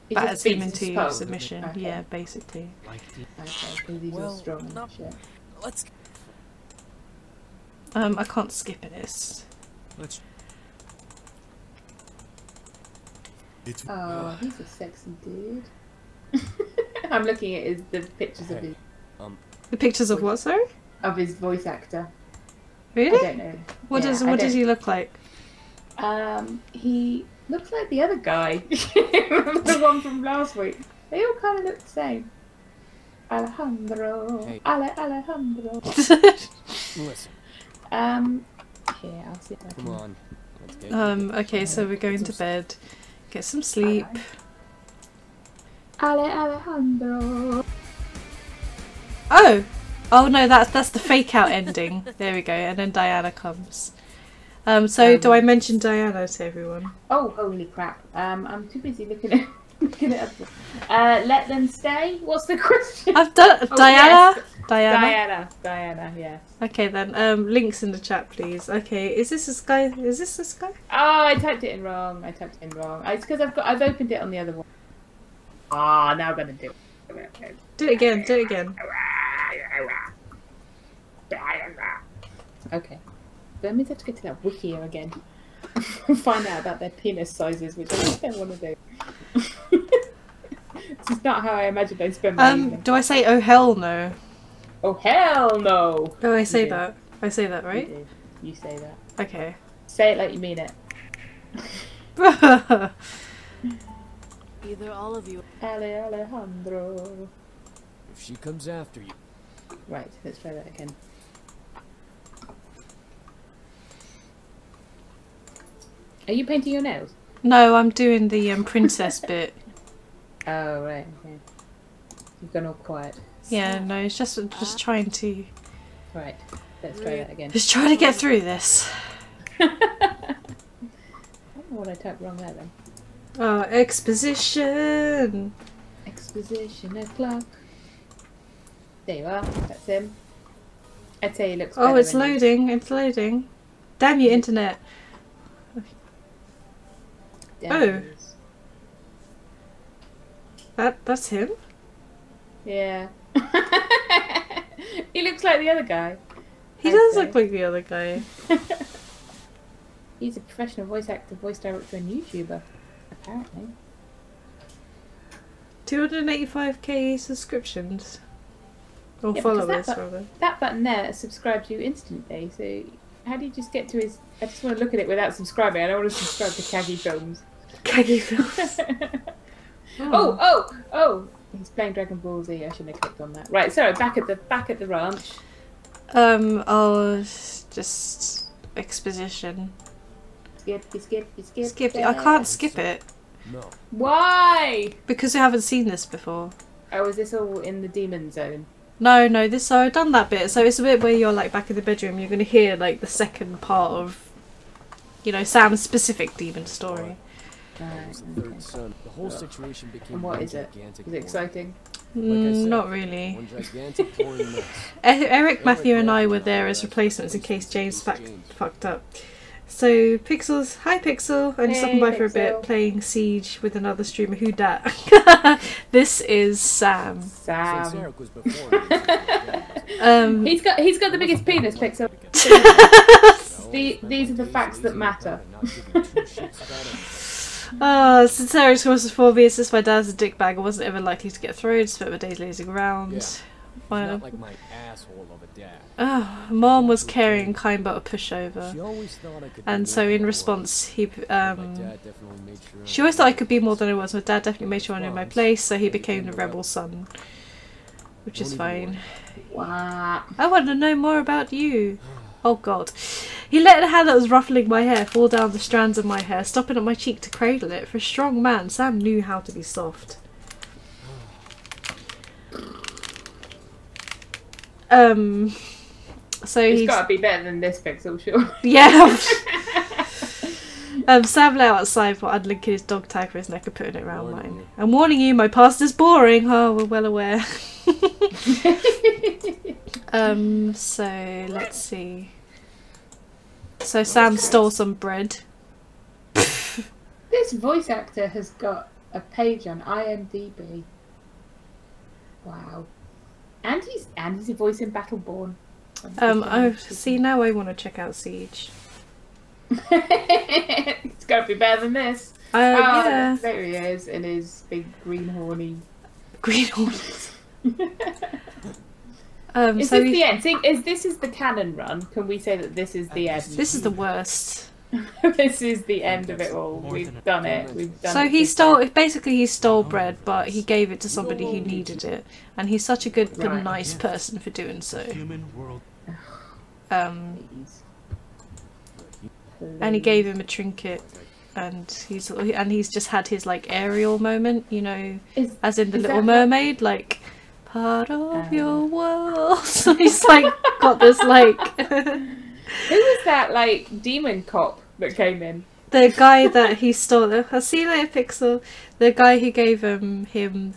He
batters
just
him
beats his
into
foe.
submission.
Okay.
Yeah, basically.
Like the.
Okay, because he's all strong and shit.
Let's.
I can't skip this.
Let's.
Oh, he's a sexy dude. I'm looking at the pictures of his
The pictures of what, sorry?
voice actor.
Really?
I don't know.
What does he look like?
He looks like the other guy. The one from last week. They all kind of look the same. Alejandro.
Hey.
Alejandro.
Listen.
Here, I'll see if I
Come
can.
on. Let's get.
Okay, so we're going to bed. Get some sleep.
Alejandro.
Oh! Oh no, that's the fake out ending. There we go, and then Diana comes. So do I mention Diana to everyone?
Oh, holy crap. I'm too busy looking at let them stay? What's the question?
I've done
Oh,
Diana?
yes.
Diana?
Diana, yes.
Okay then, links in the chat please. Okay, is this this guy? Is this this guy?
Oh, I typed it in wrong. It's because I've opened it on the other one. Ah, now I'm gonna do it.
Do it again, do it again.
Okay. That means I have to go to that wiki again. Find out about their penis sizes, which I just don't want to do. This is not how I imagined I'd spend my evening.
Do I say oh hell no?
Oh hell no!
Oh, I say
You do.
that. I say that, right?
You say that.
Okay.
Say it like you mean it.
Either all of you.
Alejandro.
If she comes after you.
Right, let's try that again. Are you painting your nails?
No, I'm doing the princess bit.
Oh, right, okay. You've gone all quiet.
Yeah, no, it's just trying to...
Right, let's try that again.
Just trying to get through this.
I don't know what I typed wrong there then.
Oh, exposition!
Exposition o'clock. There you are, that's him. I'd say he looks
Oh,
better
it's
when he's-
loading, it's loading. Damn you, internet.
There
Oh.
he is.
That's him?
Yeah. He looks like the other guy.
He
I'd
does
say.
look like the other guy.
He's a professional voice actor, voice director, and YouTuber, apparently.
285k subscriptions. Or
Yeah, because
followers,
that-
rather.
That button there subscribes you instantly, so how do you just get to his... I just want to look at it without subscribing. I don't want to subscribe to Kaggy Films.
Kaggy films.
Oh! He's playing Dragon Ball Z. I shouldn't have clicked on that. Right, sorry, back at the ranch.
Oh, just exposition.
Skip.
Skip it. I can't skip it
No.
Why?
because we haven't seen this before.
Oh, is this all in the demon zone?
No, so I've done that bit. So it's a bit where you're like back in the bedroom. You're going to hear like the second part of, you know, Sam's specific demon story.
Right,
Was the third son. The whole situation became
And what
one
is it?
gigantic
Is it exciting?
Like I said,
Not really.
One gigantic pouring mess.
Eric, Matthew, and I were there as replacements in case James fucked up. So Pixel's hi Pixel, I'm just stopping by for a bit,
Pixel.
playing Siege with another streamer. Who dat? This is Sam.
Since
Sam.
Eric was before me,
He's got the biggest penis, Pixel. These are the facts that matter.
Since Eric's course was 4 years since my dad's a dickbag, I wasn't ever likely to get through. Spent my days lazing around.
Yeah. Not like my asshole of a dad.
Mom was caring and kind but a pushover.
She always thought I could
And
be
so
more
in
than I
response,
was.
he
My dad definitely made sure
she always thought I could be more than I was. My dad definitely made sure I knew my place, so he became the rebel son, which is fine.
Wow.
I want to know more about you. Oh God. He let a hand that was ruffling my hair fall down the strands of my hair, stopping at my cheek to cradle it. For a strong man, Sam knew how to be soft. So
It's got to be better than this, Pixel, sure.
yeah. Sam lay outside while unlinking his dog tag for his neck and putting it around
Warning
mine.
you.
I'm warning you, my past is boring. Oh, we're well aware. So let's see. So Sam stole some bread.
This voice actor has got a page on IMDb. Wow. And he's a voice in Battleborn.
Oh, see, now I want to check out Siege.
It's got to be better than this.
Yeah.
There he is in his big green horny.
Green horns.
Is
So
this the end? See, this is the canon run. Can we say that this is the end?
this is the worst.
This is the end of it all. We've done it. We've done
So
it.
he stole, basically he stole bread, but he gave it to somebody who needed it. And he's such a good and
Right.
nice person for doing so.
Human world.
Please.
And he gave him a trinket, and he's just had his like Ariel moment, you know,
Is-
as in the
is
Little
that-
Mermaid, like part of your world. So he's like got this like
Who was that like demon cop that came in?
the guy that he stole. I'll see you later, Pixel. The guy who gave him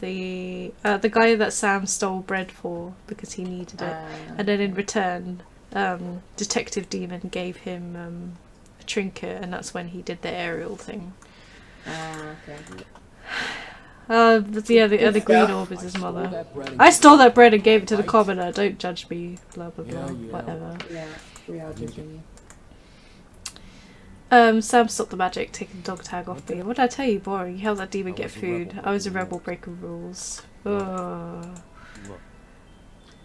the guy that Sam stole bread for because he needed it, and then in return, Detective Demon gave him a trinket, and that's when he did the aerial thing.
Okay.
But yeah, the
Good
green
stuff.
orb is his
Stole
mother.
that bread and
I
gave
stole
it
that
to
bread and
you,
gave it to the
right?
commoner. Don't judge me. Blah blah blah.
Yeah, yeah.
Whatever.
Yeah, we are judging you.
Sam stopped the magic, taking the dog tag off me. What did I tell you? Boring. You helped that demon get food. I was a rebel breaking rules. Ugh.
Look,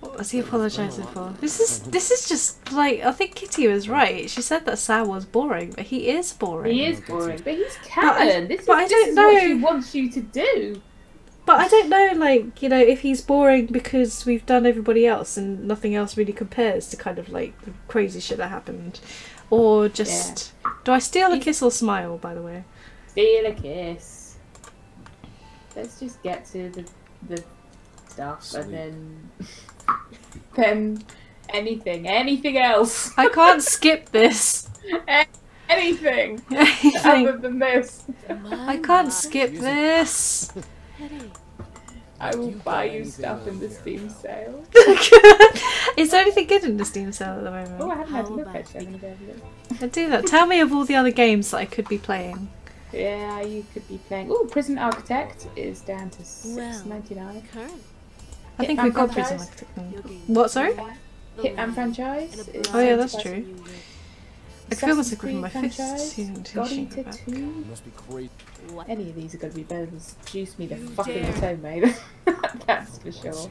What was he apologising for? This is just like, I think Kitty was right. She said that Sam was boring, but he is boring.
He is boring, but he's canon. This is
don't
what she wants you to do.
But I don't know, like, you know, if he's boring because we've done everybody else and nothing else really compares to kind of like the crazy shit that happened. Or just... Yeah. Do I steal a kiss or smile, by the way?
Steal a kiss. Let's just get to the stuff. Sweet. And then anything else.
I can't skip this.
Anything other than this.
I can't skip this.
I will buy you stuff in the Steam sale.
Is there anything good in the Steam sale at the moment?
Oh, I haven't had a look actually.
I do that. Tell me of all the other games that I could be playing.
Yeah, you could be playing. Oh, Prison Architect is down to $6.99.
I think we've got Prison Architect. What, sorry?
Hitman franchise.
Oh yeah, that's true. I feel like gripping my fists.
Any of these are going to be better than Seduce Me the fucking toe, mate. That's for sure.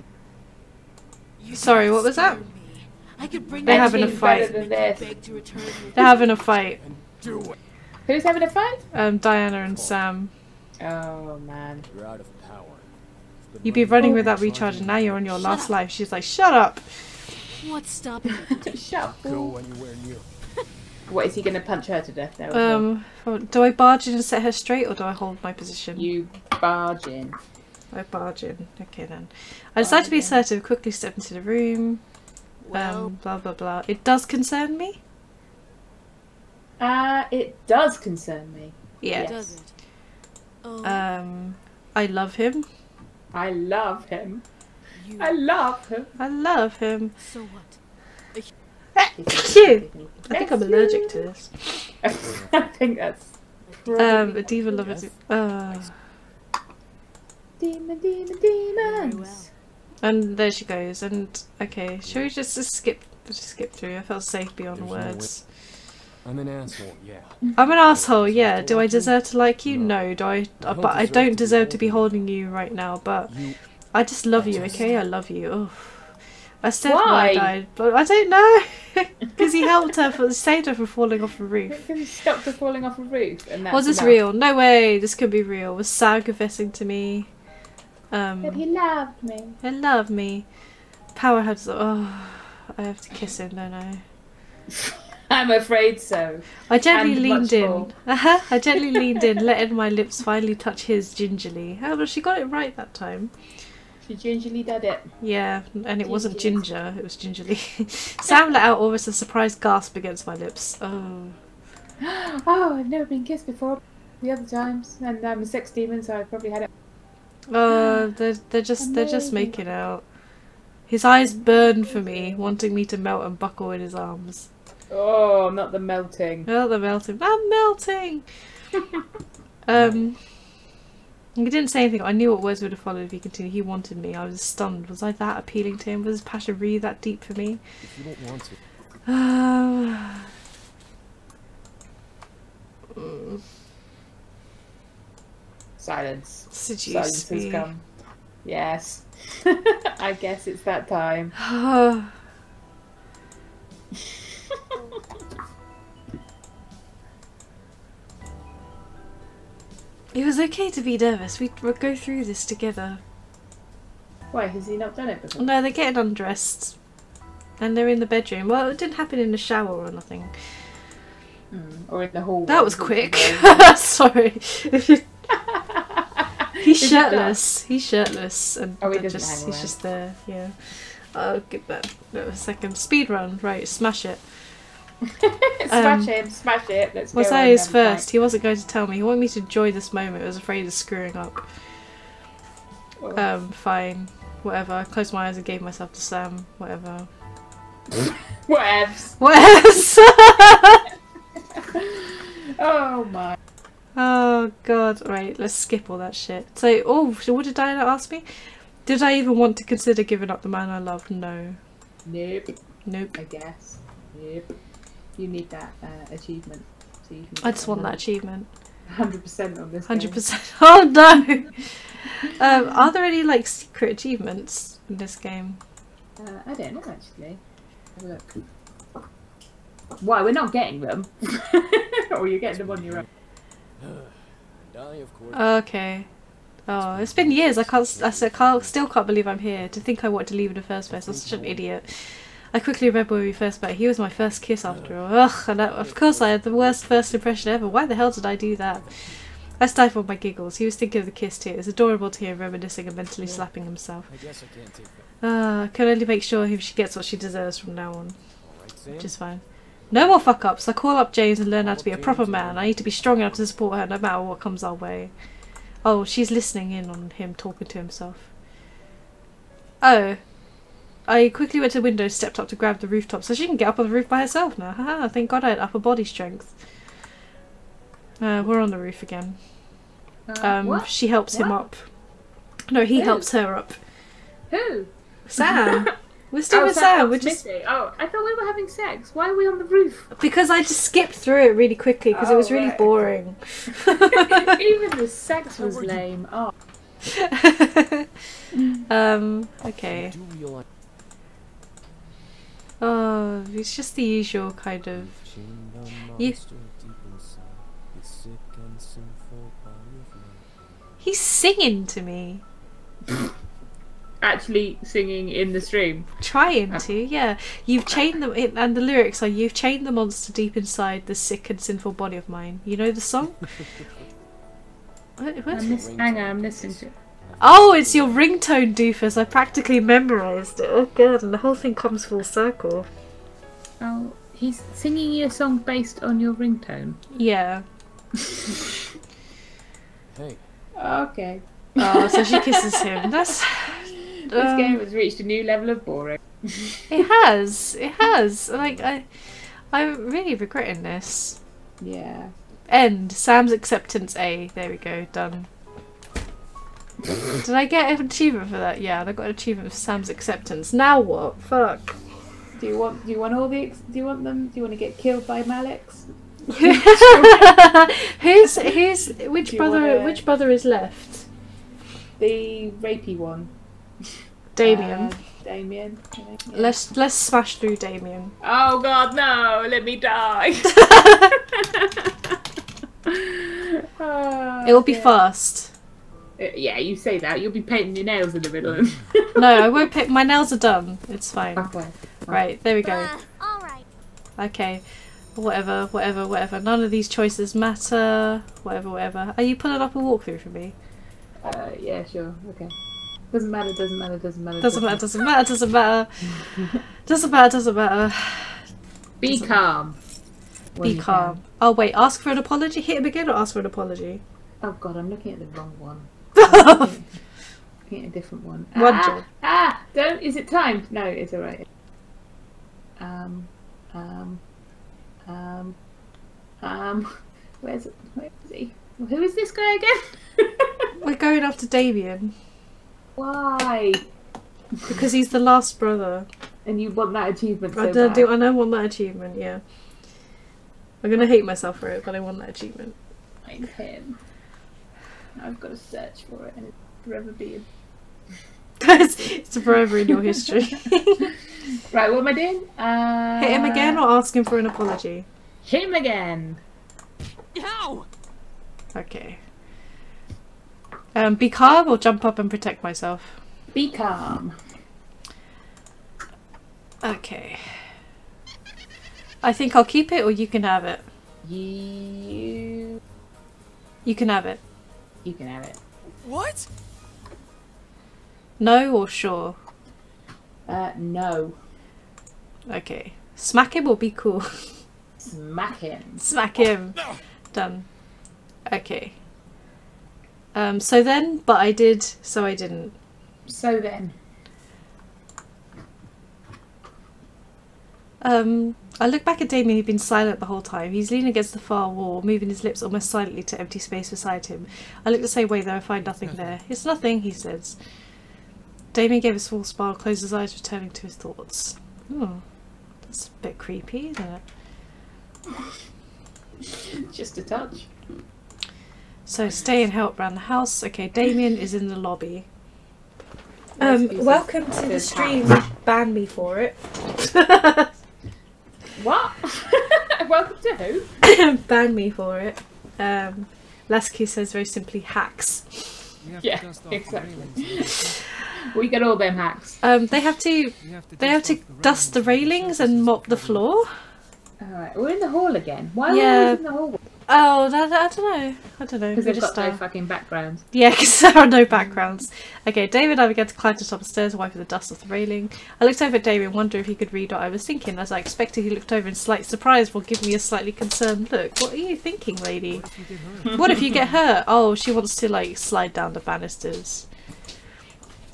Sorry, what was that? They're having a fight. They're having a fight.
Who's having a fight?
Diana and Sam.
Oh man.
You've been running with that recharge and now you're on your last life. She's like, shut up!
What's stopping you?
Shut up. Go anywhere near. What, is he going to punch her to death now?
Do I barge in and set her straight or do I hold my position?
You barge in.
I barge in. Okay then. I decide to be assertive, quickly step into the room. Blah blah blah. It does concern me?
It does concern me.
Yeah.
Yes.
I love him.
I love him. I love him.
I love him.
So what?
Phew! I think I'm allergic to this.
I think that's...
A diva lover...
Demons.
And there she goes, and... Okay, shall we just skip through? I felt safe beyond words.
I'm an asshole, yeah.
I'm an asshole, yeah. Do I deserve to like you? No. Do I... But I don't deserve to be holding you right now, but... I just love you, okay? I love you. Oh. I said why I died, but I don't know. Because he helped her, saved her from falling off a roof.
Because he stopped her falling off a roof. And that's
was this real? No way, this could be real. Was Sam confessing to me?
But he loved me.
He loved me. Power had to... Oh, I have to kiss him, don't I?
I'm afraid so.
I gently leaned in. I gently leaned in, letting my lips finally touch his gingerly. Oh, but she got it right that time.
She gingerly did it.
Yeah, and it wasn't ginger, it was gingerly. Sam let out almost a surprised gasp against my lips. Oh.
Oh, I've never been kissed before. The other times, and I'm a sex demon, so I probably had it.
They're just making out. His eyes burn for me, wanting me to melt and buckle in his arms.
Oh, not the melting.
Not the melting. I'm melting. He didn't say anything. I knew what words would have followed if he continued. He wanted me. I was stunned. Was I that appealing to him? Was his passion really that deep for me?
If you don't want to.
Silence.
Seduce
Silence
me.
has come. Yes. I guess it's that time.
It was okay to be nervous. We'd go through this together.
Why, has he not done it before?
No, they're getting undressed. And they're in the bedroom. Well, it didn't happen in the shower or nothing.
Or in the hallway.
That was quick. Sorry. He's shirtless. He's shirtless. And
he
he's just there. Yeah. I'll give that a second. Speed run. Right, smash it.
Smash it. Let's go.
Was that his first? He wasn't going to tell me. He wanted me to enjoy this moment. I was afraid of screwing up. Fine. Whatever. I closed my eyes and gave myself to Sam. Whatever.
Whatevs. Oh my.
Oh god. Right, let's skip all that shit. So, what did Diana ask me? Did I even want to consider giving up the man I love? No.
Nope.
Nope.
I guess. Nope. You need that achievement. So you can
I just want that achievement.
100% on this
100%. Oh no! Are there any like secret achievements in this game?
I don't know actually. Have a look. Why, we're not getting them. Or you're getting them on your own.
Of course.
Okay. Oh, it's been years. Still can't believe I'm here. To think I wanted to leave in the first place. I'm such an idiot. I quickly remember when we first met. He was my first kiss after all. Ugh, and of course I had the worst first impression ever. Why the hell did I do that? I stifled my giggles. He was thinking of the kiss too. It was adorable to hear him reminiscing and mentally slapping himself.
I guess I can't take that.
I can only make sure she gets what she deserves from now on.
Alright, Sam.
Which is fine. No more fuck-ups. I call up James and learn how to be a proper man. I need to be strong enough to support her no matter what comes our way. Oh, she's listening in on him talking to himself. Oh. I quickly went to the window and stepped up to grab the rooftop so she can get up on the roof by herself now. Haha, thank God I had upper body strength. We're on the roof again.
What?
She helps him up. No, he helps her up.
Who?
Sam! We're still with Sam. We're just...
Oh, I thought we were having sex. Why are we on the roof?
Because I just skipped through it really quickly because it was really boring.
Even the sex was lame. Oh.
Okay. Oh, it's just the usual kind of... He's singing to me.
Actually singing in the stream.
Trying to, yeah. You've chained them, and the lyrics are, you've chained the monster deep inside the sick and sinful body of mine. You know the song? What?
Hang on, I'm listening to it.
Oh, it's your ringtone, doofus. I practically memorised it. Oh god, and the whole thing comes full circle.
Oh, he's singing you a song based on your ringtone?
Yeah.
Hey.
Okay.
Oh, so she kisses him. That's...
This game has reached a new level of boring.
It has. It has. Like, I'm really regretting this.
Yeah.
End. Sam's acceptance A. There we go. Done. Did I get an achievement for that? Yeah, I got an achievement for Sam's acceptance. Now what? Fuck.
Do you want all the? Do you want them? Do you want to get killed by Malix?
Which brother is left?
The rapey one.
Damien.
Damien. I think, yeah.
Let's smash through Damien.
Oh god, no! Let me die.
It will be fast.
Yeah, you say that. You'll be painting your nails in the middle.
No, I won't pick. My nails are done. It's fine.
Okay.
Right, there we go.
Alright.
Okay. Whatever. None of these choices matter. Whatever. Are you pulling up a walkthrough for me?
Yeah, sure. Okay. Doesn't matter.
Doesn't matter.
Be calm.
Be calm. Oh wait, ask for an apology? Hit him again or ask for an apology?
Oh god, I'm looking at the wrong one. Looking at a different one.
Roger.
Don't. Is it timed? No, it's alright. Where is he? Who is this guy again?
We're going after Damien.
Why?
Because he's the last brother.
And you want that achievement so
I
bad.
don't want that achievement, yeah. I'm gonna hate myself for it, but I want that achievement.
Find him. I've got to search for it and it's forever being.
It's forever in your history.
Right, what am I doing?
Hit him again or ask him for an apology?
Hit him again.
Ow!
Okay. Be calm or jump up and protect myself?
Be calm.
Okay. I think I'll keep it or you can have it.
You
can have it.
You can have it.
What?
No or sure?
No.
Okay. Smack him or be cool?
Smack him.
Smack him. Done. Okay. So then, but I did, so I didn't.
So then.
I look back at Damien, who'd been silent the whole time. He's leaning against the far wall, moving his lips almost silently to empty space beside him. I look the same way, though I find nothing there. It's nothing, he says. Damien gave a small smile, closed his eyes, returning to his thoughts. Oh, that's a bit creepy, isn't it?
Just a touch.
So stay and help around the house. Okay, Damien is in the lobby. Welcome to the stream. Ban me for it.
What? Welcome to who?
Ban me for it. Lasky says very simply hacks.
Yeah, exactly. We get all them hacks.
They have to dust the railings and mop the floor.
Alright, we're in the hall again. Why are we
Yeah.
always in the hall?
Oh, I don't know. I don't know.
Because
We
they've
just
got no fucking backgrounds.
Yeah, because there are no backgrounds. Okay, David and I began to climb to the top of the stairs, wiping the dust off the railing. I looked over at David and wondered if he could read what I was thinking. As I expected, he looked over in slight surprise while giving me a slightly concerned look. What are you thinking, lady? What if you get hurt? Oh, she wants to, like, slide down the banisters.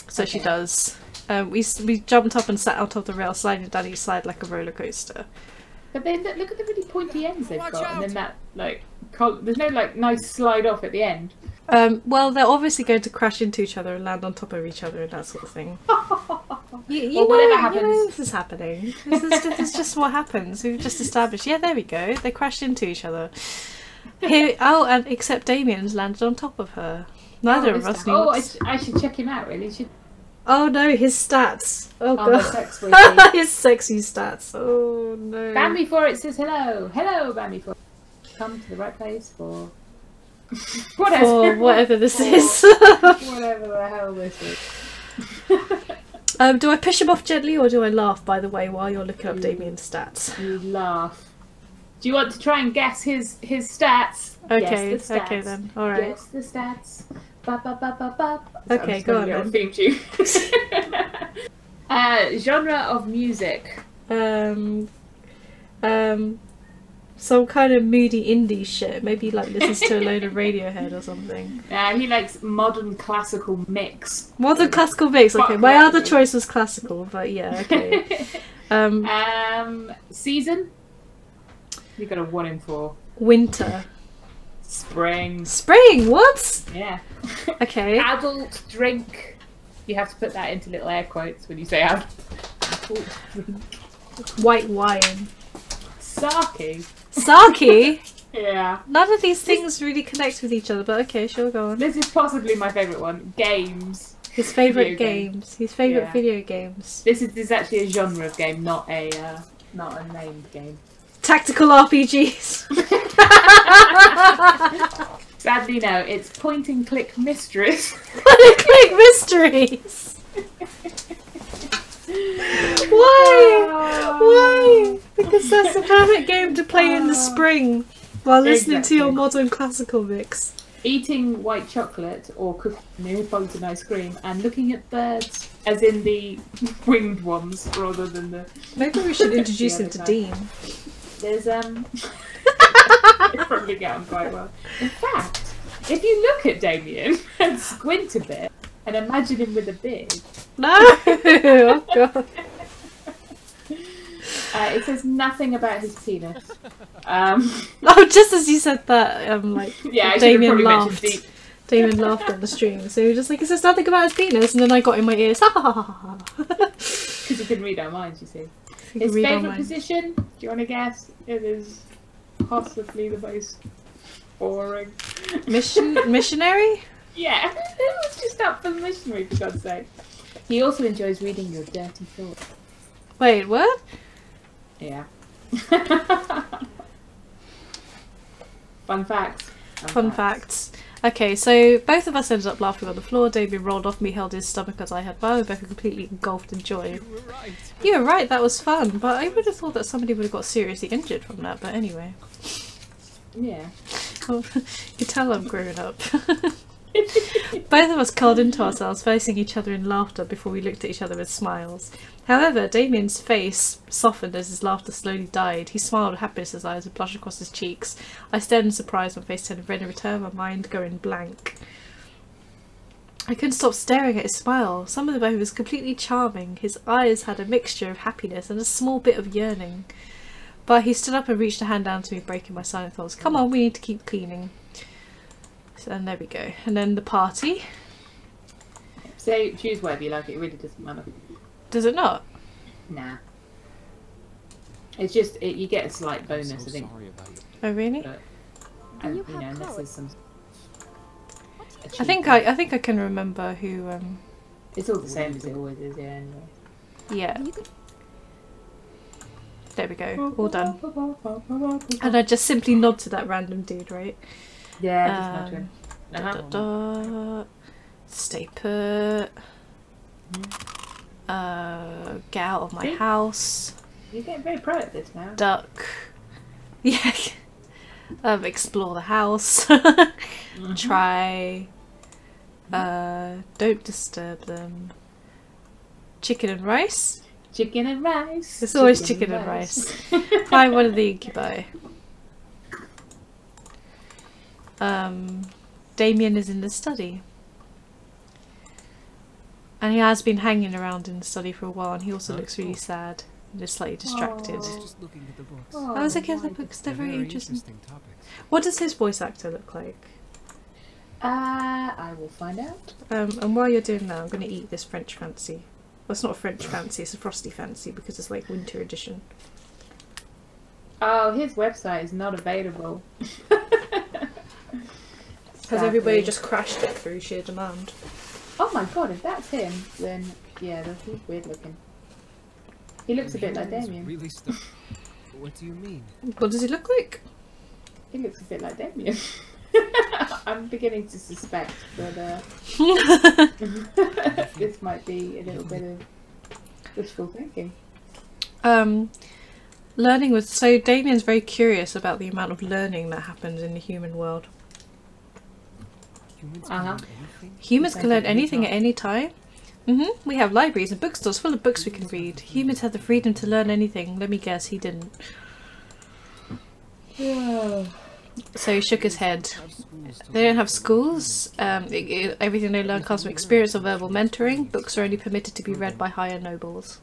So
Okay.
she does. We jumped up and sat on top of the rail, sliding down each side like a roller coaster.
But then look at the really pointy ends they've got, and then that, like, there's no, like, nice slide off at the end.
Well, they're obviously going to crash into each other and land on top of each other and that sort of thing. You
Well, whatever
know,
happens.
this is happening. This is just what happens. We've just established. Yeah, there we go. They crashed into each other. Here, and except Damien's landed on top of her. Neither of us knew.
Oh,
what's-
I should check him out, really.
Oh no, his stats. Oh
Oh, my
god.
sex wiki.
His sexy stats. Oh no.
Ban me for it says hello. Hello, ban me for it. Come to the right place for...
For whatever this is.
Whatever the hell this is.
Do I push him off gently or do I laugh, by the way, while you're looking up Damien's stats?
You laugh. Do you want to try and guess his stats?
Okay,
Guess the stats.
okay then. Alright.
Guess the stats. Ba, ba, ba, ba, ba.
Okay, go on then.
Theme tune. Genre of music.
Some kind of moody indie shit. Maybe like listens to a load of Radiohead or something.
He likes modern classical mix.
Modern classical mix. Okay,
Fuck
my
right.
other choice was classical, but yeah, okay.
Season. You got a 1 in 4.
Winter.
Spring.
Spring. What?
Yeah.
Okay.
Adult drink. You have to put that into little air quotes when you say adult drink.
White wine.
Sake.
Sake.
Yeah.
None of these things really connect with each other, but okay, sure, go on.
This is possibly my favourite one. Games.
His favourite
Video game.
games. His favourite
Yeah.
video games.
This is actually a genre of game, not a named game.
Tactical RPGs.
Sadly, no. It's point and click mysteries.
Click mysteries. Why? Why? Because that's the perfect game to play in the spring while listening to your
Exactly.
modern classical mix.
Eating white chocolate or cooking Neapolitan ice cream and looking at birds, as in the winged ones rather than the.
Maybe we should introduce
The
him to
other
Dean.
There's It's probably get on quite well. In fact, if you look at Damien and squint a bit and imagine him with a beard,
No! Oh god.
it says nothing about his penis.
Oh, just as you said that, like,
Yeah, I should have
Damien
probably
laughed.
mentioned deep.
Damien laughed on the stream, so he was just like, it says nothing about his penis, and then I got in my ears. Ha ha ha ha ha.
Because you can read our minds, you see.
You can
His
read our
favourite
minds.
position? Do you want to guess? It is possibly the most boring.
Missionary?
Yeah, it was just up for the missionary, for God's sake. He also enjoys reading your dirty thoughts.
Wait, what?
Yeah. Fun facts.
Fun facts. Okay, so both of us ended up laughing on the floor. Damien rolled off me, held his stomach as I had mine. Rebecca completely engulfed in joy.
You were right.
You were right, that was fun, but I would have thought that somebody would have got seriously injured from that, but anyway.
Yeah.
You can tell I'm grown up. Both of us curled into ourselves, facing each other in laughter before we looked at each other with smiles. However, Damien's face softened as his laughter slowly died. He smiled with happiness as eyes would blush across his cheeks. I stared in surprise, my face turned red in return, my mind going blank. I couldn't stop staring at his smile. Some of the moment was completely charming. His eyes had a mixture of happiness and a small bit of yearning. But he stood up and reached a hand down to me, breaking my silent thoughts. Come on, we need to keep cleaning. So, and there we go. And then the party.
So choose whatever you like, it really doesn't matter.
Does it not?
Nah. It's just, you get a slight
I'm
bonus,
so
I think.
sorry about you.
Oh really?
But,
Do you
you
have
know, unless
colours?
there's some...
I think I can remember who
It's all the same as it always is, yeah, anyway.
Yeah. There we go. All done. And I just simply nod to that random dude, right?
Yeah, just nod to him.
Stay put. Get out of my house.
You're getting very proud at this now.
Duck. Yeah. Explore the house. Try. Don't disturb them. Chicken and rice?
Chicken and rice.
It's always chicken and rice. Find one of the incubi. Damien is in the study. And he has been hanging around in the study for a while, and he also looks really sad and just slightly distracted.
Just looking at the books.
I was looking at the books, they're very interesting. What does his voice actor look like?
I will find out.
And while you're doing that, I'm going to eat this French fancy. Well, it's not a French fancy, it's a frosty fancy because it's like winter edition.
Oh, his website is not available.
Has everybody just crashed it through sheer demand?
Oh my god, if that's him, then yeah, he's weird looking. He looks a bit like Damien.
Really what do you mean?
What does he look like?
He looks a bit like Damien. I'm beginning to suspect, but this might be a little bit of wishful thinking.
Learning with so Damien's very curious about the amount of learning that happens in the human world. Humans can learn anything at any time. We have libraries and bookstores full of books we can read. Humans have the freedom to learn anything. Let me guess, he didn't. So he shook his head. They don't have schools. Everything they learn comes from experience or verbal mentoring. Books are only permitted to be read by higher nobles.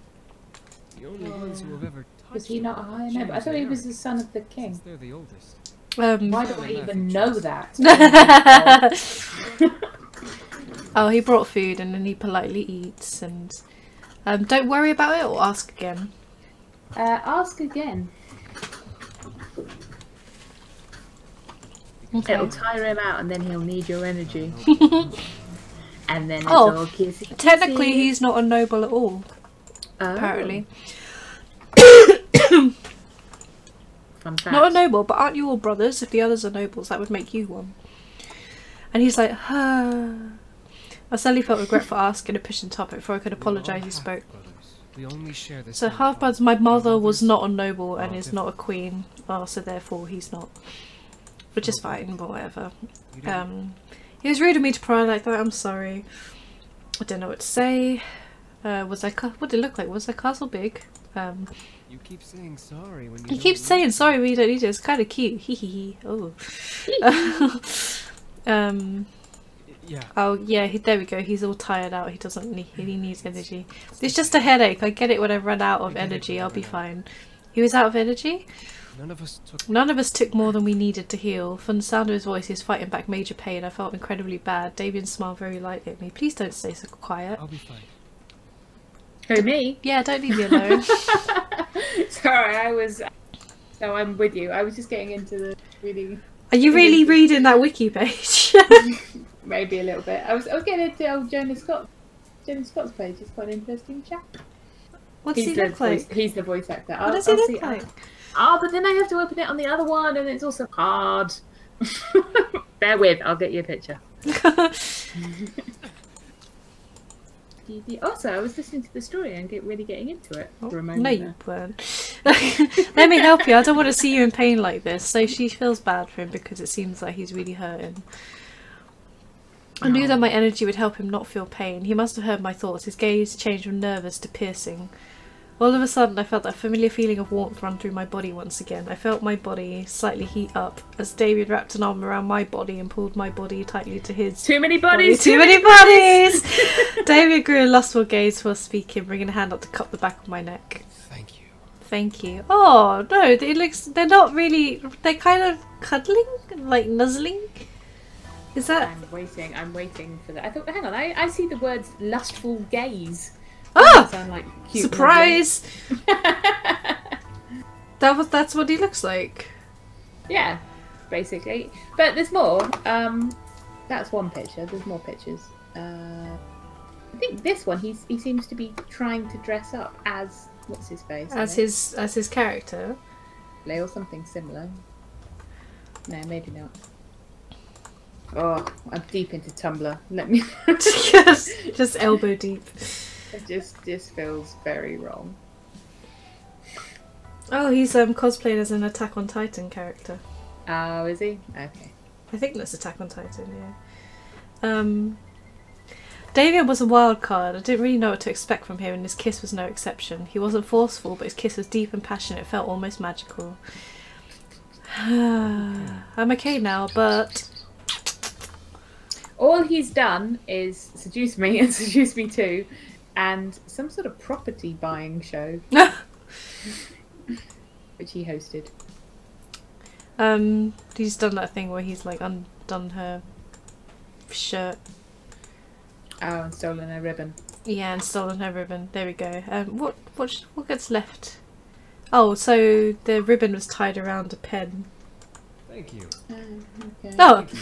The only ones who have ever
Was he not a higher noble? I thought he was the son of the king.
They're the oldest.
Why do I even know that?
Oh, he brought food and then he politely eats and don't worry about it or ask again.
Ask again.
Okay.
It'll tire him out and then he'll need your energy. And then it's all kissy.
Technically he's not a noble at all. Apparently. Not a noble, but aren't you all brothers? If the others are nobles, that would make you one. And he's like, I suddenly felt regret for asking a pushing topic before I could apologise. He spoke.
We only share this.
So half-bloods, my mother was not a noble and is not a queen. Oh, so therefore he's not. Which is fine, but whatever. He was rude of me to pry like that. I'm sorry. I don't know what to say. What did it look like? Was the castle big?
You keep saying sorry when you.
He keeps saying sorry when you don't need it. It's kind of cute. Hee hee hee. Oh.
Yeah.
Oh yeah. There we go. He's all tired out. He doesn't need. He needs energy. It's just a headache. I get it when I run out of energy. I'll be fine. He was out of energy. None of us took more than we needed to heal. From the sound of his voice, he was fighting back major pain. I felt incredibly bad. Damien smiled very lightly at me. Please don't stay so quiet.
I'll be fine.
Who, me?
Yeah, don't leave me alone.
Sorry, so I'm with you. I was just getting into the reading.
Are you really reading that wiki page?
Maybe a little bit. I was getting into old Jonah Scott's page. It's quite an interesting chat.
What does he look like?
He's the voice actor.
What does he look like?
Oh, but then I have to open it on the other one, and it's also hard. Bear with, I'll get you a picture. Also, I was listening to the story and really getting into it for a moment.
No, you weren't. Let me help you. I don't want to see you in pain like this. So she feels bad for him because it seems like he's really hurting. I knew that my energy would help him not feel pain. He must have heard my thoughts. His gaze changed from nervous to piercing. All of a sudden, I felt that familiar feeling of warmth run through my body once again. I felt my body slightly heat up as David wrapped an arm around my body and pulled my body tightly to his.
Too many bodies!
Too many bodies! David grew a lustful gaze while speaking, bringing a hand up to cup the back of my neck.
Thank you.
Thank you. Oh, no, they're not really, they're kind of cuddling, like nuzzling. Is that?
I'm waiting for that. Hang on, I see the words lustful gaze.
Ah!
Sound like cute
surprise! That's what he looks like.
Yeah, basically. But there's more. That's one picture. There's more pictures. I think this one he seems to be trying to dress up as what's his face?
As his character.
Or something similar. No, maybe not. Oh, I'm deep into Tumblr. Let me.
just elbow deep.
It just feels very wrong.
Oh, he's cosplayed as an Attack on Titan character.
Oh, is he? Okay.
I think that's Attack on Titan, yeah. Damien was a wild card. I didn't really know what to expect from him, and his kiss was no exception. He wasn't forceful, but his kiss was deep and passionate. It felt almost magical. I'm okay now, but...
All he's done is Seduce Me and Seduce Me 2 and some sort of property buying show. Which he hosted.
He's done that thing where he's like undone her shirt.
Oh, and stolen her ribbon.
Yeah, and stolen her ribbon. There we go. What gets left? Oh, so the ribbon was tied around a pen.
Thank you.
Okay.
Oh.
Thank you.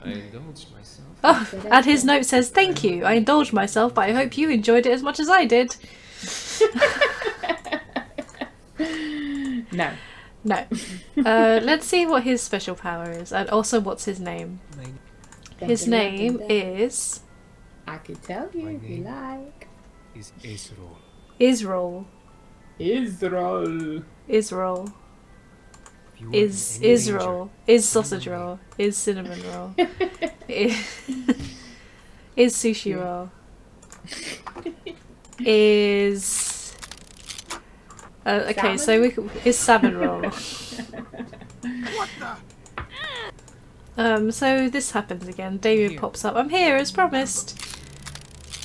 I indulged myself.
Oh, and his note says, "Thank you. I indulged myself, but I hope you enjoyed it as much as I did."
No.
No. Let's see what his special power is, and also what's his name. His name is...
I could tell you if you like.
Is Israel.
Israel.
Israel.
Israel.
If you were
Is
in any
Israel.
danger,
Is sausage roll. Is cinnamon roll. Is sushi roll. Is... okay,
Salmon?
so is salmon roll.
What the?
So this happens again. David pops up. I'm here as promised.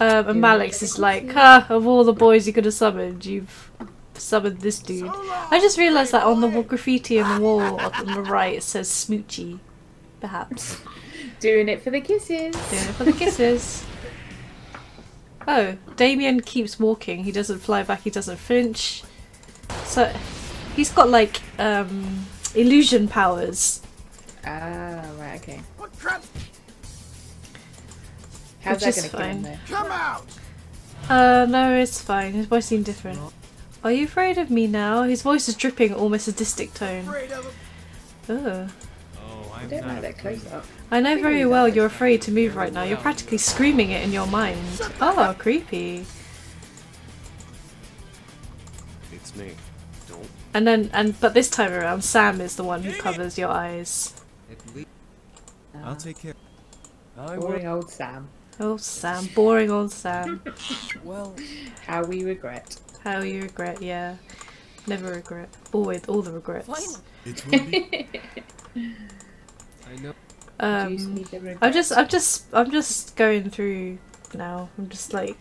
And Malix is like, of all the boys you could have summoned, you've summoned this dude. I just realised that on the graffiti on the wall on the right it says Smoochie. Perhaps.
Doing it for the kisses.
Doing it for the kisses. Oh, Damien keeps walking. He doesn't fly back, he doesn't flinch. So, he's got like, illusion powers.
Ah, right, okay.
What crap?
How's
Which
that
is
going to get in
fine.
there?
Come out!
No, it's fine. His voice seemed different. Are you afraid of me now? His voice is dripping almost sadistic tone.
Afraid of him?
Ugh.
Oh,
I
I'm
don't
not
like that
afraid.
close up.
I know very well you're afraid to move right now. You're practically screaming it in your mind. Oh, creepy.
It's me. Don't.
But this time around, Sam is the one who covers your eyes.
At least
I'll take care.
I
Boring
will.
old Sam.
Oh, Sam. Boring old Sam.
Well,
How we regret.
How you regret, yeah. Never regret. Always, all the regrets.
It will be.
I know.
Juice me the regret.
I'm just going through now. I'm just like,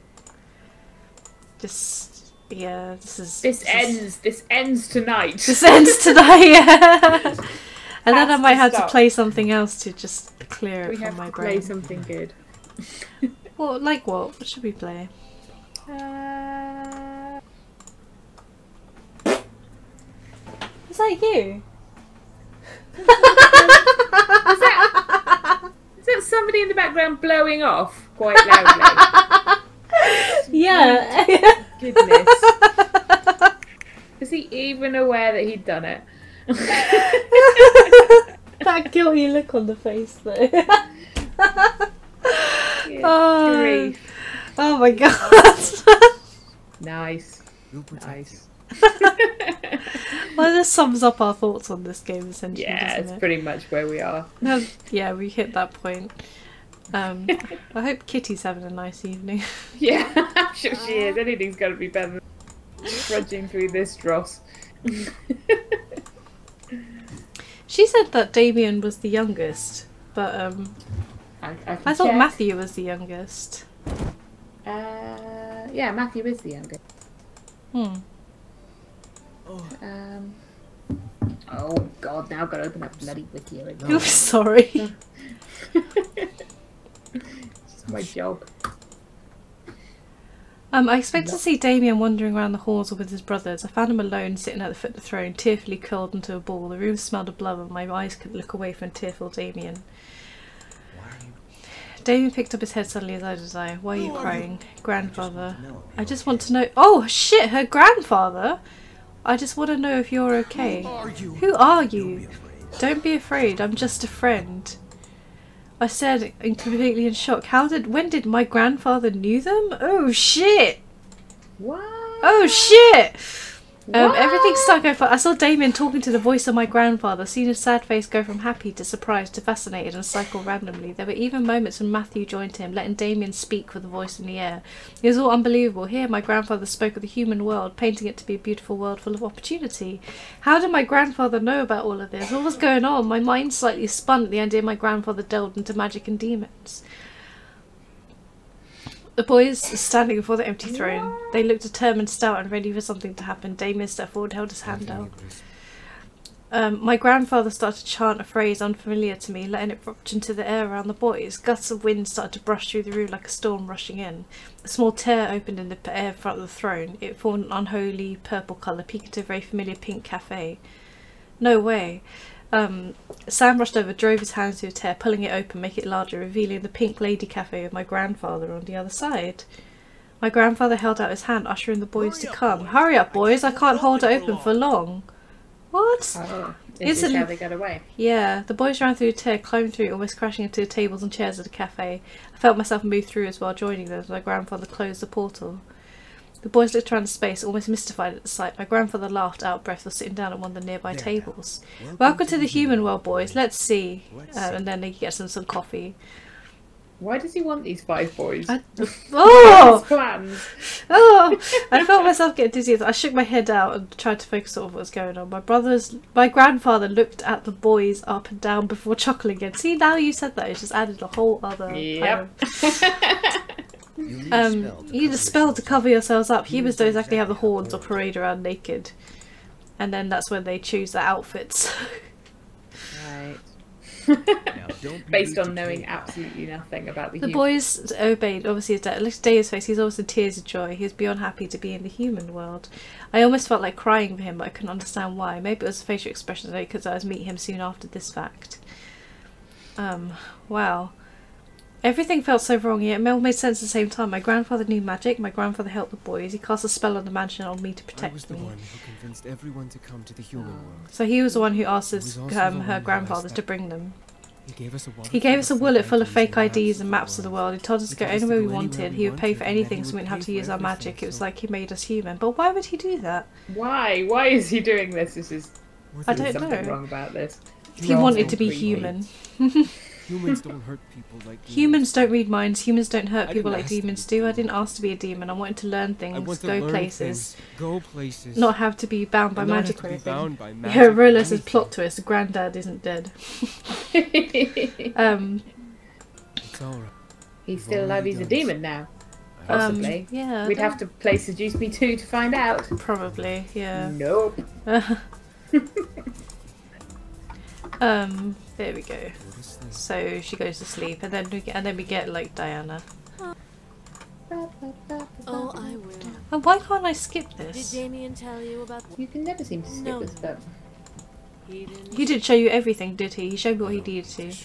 yeah.
This ends tonight.
This ends tonight. Yeah. And then I might have to
stop.
play something else to just clear
We
it
have
from my
to play
brain.
something good.
Well, like what? What should we play? Is that you?
Is that somebody in the background blowing off quite loudly?
Yeah.
Goodness. Was he even aware that he'd done it?
That guilty look on the face, though.
Good
Oh.
grief.
Oh my god.
Nice.
We'll protect
Nice.
Well, this sums up our thoughts on this game, essentially,
Yeah,
doesn't
it's
it?
pretty much where we are.
Yeah, we hit that point. I hope Kitty's having a nice evening.
Yeah, I'm sure she is. Anything's got to be better than trudging through this dross.
She said that Damien was the youngest, but
I
I thought Matthew was the youngest.
Yeah, Matthew is the youngest. Oh god, now I've got to open that bloody wiki again.
Oops, sorry.
It's my job.
I expect to see Damien wandering around the halls with his brothers. I found him alone, sitting at the foot of the throne, tearfully curled into a ball. The room smelled of blood, and my eyes couldn't look away from tearful Damien. Damien picked up his head suddenly as I did I. Why are you crying? Grandfather. I just want to know. Oh shit, her grandfather? I just want to know if you're okay. Who are you? Don't be afraid, I'm just a friend. I said, completely in shock. When did my grandfather knew them? Oh shit!
What?
Oh shit!
What?
Everything started going fast. I saw Damien talking to the voice of my grandfather, seeing his sad face go from happy to surprised to fascinated and cycle randomly. There were even moments when Matthew joined him, letting Damien speak with the voice in the air. It was all unbelievable. Here my grandfather spoke of the human world, painting it to be a beautiful world full of opportunity. How did my grandfather know about all of this? What was going on? My mind slightly spun at the idea my grandfather delved into magic and demons. The boys standing before the empty throne. They looked determined, stout, and ready for something to happen. Damien stepped forward, held his hand out. My grandfather started to chant a phrase unfamiliar to me, letting it rush into the air around the boys. Gusts of wind started to brush through the room like a storm rushing in. A small tear opened in the air in front of the throne. It formed an unholy purple colour, peeking to a very familiar pink cafe. No way. Sam rushed over, drove his hands through the tear, pulling it open, making it larger, revealing the Pink Lady Cafe with my grandfather on the other side. My grandfather held out his hand, ushering the boys to come. Hurry up, boys! I can't hold it open for long. What?
Oh, is this how they got away?
Yeah, the boys ran through the tear, climbed through, almost crashing into the tables and chairs of the cafe. I felt myself move through as well, joining them as my grandfather closed the portal. The boys looked around the space, almost mystified at the sight. My grandfather laughed, out of breath, while sitting down at one of the nearby tables. Welcome to the human world, boys. Let's see. And then they get some coffee.
Why does he want these 5 boys?
Oh!
His plans.
Oh! I felt myself get dizzy. I shook my head out and tried to focus on what was going on. My grandfather looked at the boys up and down before chuckling again. See, now you said that, it just added a whole other...
Yep.
You need a spell to cover yourselves up. Humans don't exactly have the horns or parade around naked. And then that's when they choose their outfits.
Right. Based on knowing absolutely nothing about the
boys obeyed. Obviously, look at Dave's face. He's always in tears of joy. He was beyond happy to be in the human world. I almost felt like crying for him, but I couldn't understand why. Maybe it was a facial expression today because I was meeting him soon after this fact. Wow. Everything felt so wrong, yet it all made sense at the same time. My grandfather knew magic. My grandfather helped the boys. He cast a spell on the mansion on me to protect me.
I was the one who convinced everyone to come to the human world.
So he was the one who asked her grandfathers to bring them.
He gave us
a wallet full of fake IDs and maps of the world. He told us to go anywhere we wanted. He would pay for anything so we didn't have to use our magic. It was like he made us human. But why would he do that?
Why? Why is he doing this?
I don't
something
know.
Wrong about this.
He wanted to be human.
Humans don't hurt people like
humans don't read minds. Humans don't hurt people like demons do. I didn't ask to be a demon. I wanted to learn things, go places, not have to be bound by magic or anything. Yeah, Rolos' plot twist: Granddad isn't dead.
It's alright.
He's still alive. He's a demon now. Possibly.
Yeah.
We'd have to play Seduce Me 2 to find out.
Probably. Yeah.
Nope.
There we go. So she goes to sleep, and then we get like Diana.
Oh, I will.
And why can't I skip this?
Did Damien tell you about?
You can never seem to skip this stuff.
He didn't.
He didn't show you everything, did he? He showed me what he needed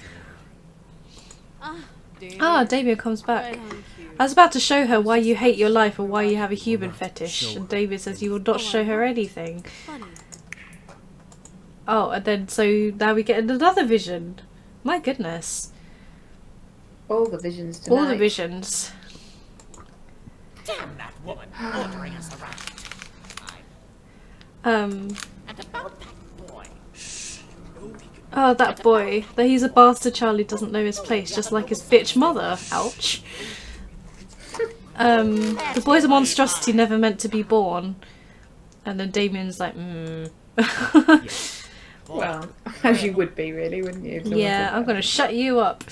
to. Damien comes back. I was about to show her why you hate your life and why you have a human fetish, and David says you will not show her anything.
Funny.
Oh, and then so now we get another vision. My goodness.
All the visions tonight.
All the visions.
Damn that woman ordering us around.
And
about that boy.
Oh, that boy. That he's a bastard child who doesn't know his place, just like his bitch mother. Ouch. The boy's a monstrosity never meant to be born. And then Damien's like,
Well, as you would be, really, wouldn't you?
Yeah, I'm gonna shut you up.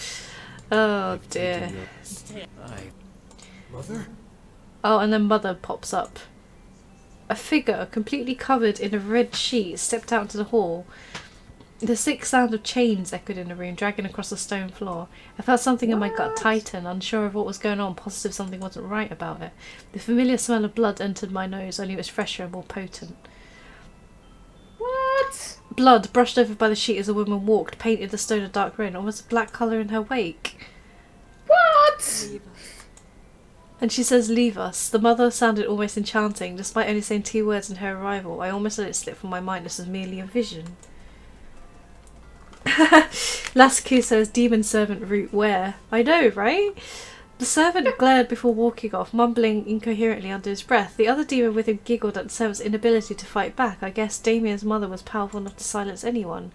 Oh dear.
Mother?
Oh, and then Mother pops up. A figure completely covered in a red sheet stepped out into the hall. The sick sound of chains echoed in the room, dragging across the stone floor. I felt something in my gut tighten, unsure of what was going on, positive something wasn't right about it. The familiar smell of blood entered my nose, only it was fresher and more potent.
What?
Blood, brushed over by the sheet as a woman walked, painted the stone a dark red, almost a black colour in her wake.
What? What?
And she says, leave us. The mother sounded almost enchanting. Despite only saying 2 words in her arrival, I almost let it slip from my mind this was merely a vision. Lasku says, demon servant route where? I know, right? The servant glared before walking off, mumbling incoherently under his breath. The other demon with him giggled at the servant's inability to fight back. I guess Damien's mother was powerful enough to silence anyone.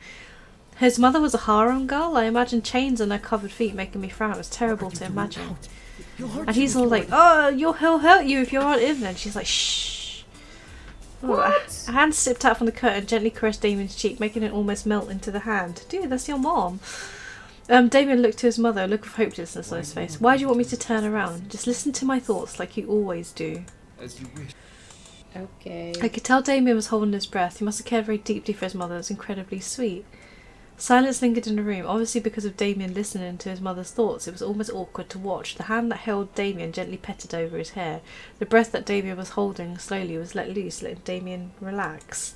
His mother was a harem girl? I imagine chains on her covered feet making me frown. It was terrible to imagine. And he's all like, oh, he'll hurt you if you're not in there. And she's like, shh. Oh, a hand slipped out from the curtain, gently caressed Damien's cheek, making it almost melt into the hand. Dude, that's your mom. Damien looked to his mother, a look of hopelessness on his face. Why do you want me to turn around? Just listen to my thoughts like you always do.
As you wish.
Okay.
I could tell Damien was holding his breath. He must have cared very deeply for his mother. It was incredibly sweet. Silence lingered in the room, obviously because of Damien listening to his mother's thoughts. It was almost awkward to watch. The hand that held Damien gently petted over his hair. The breath that Damien was holding slowly was let loose, letting Damien relax.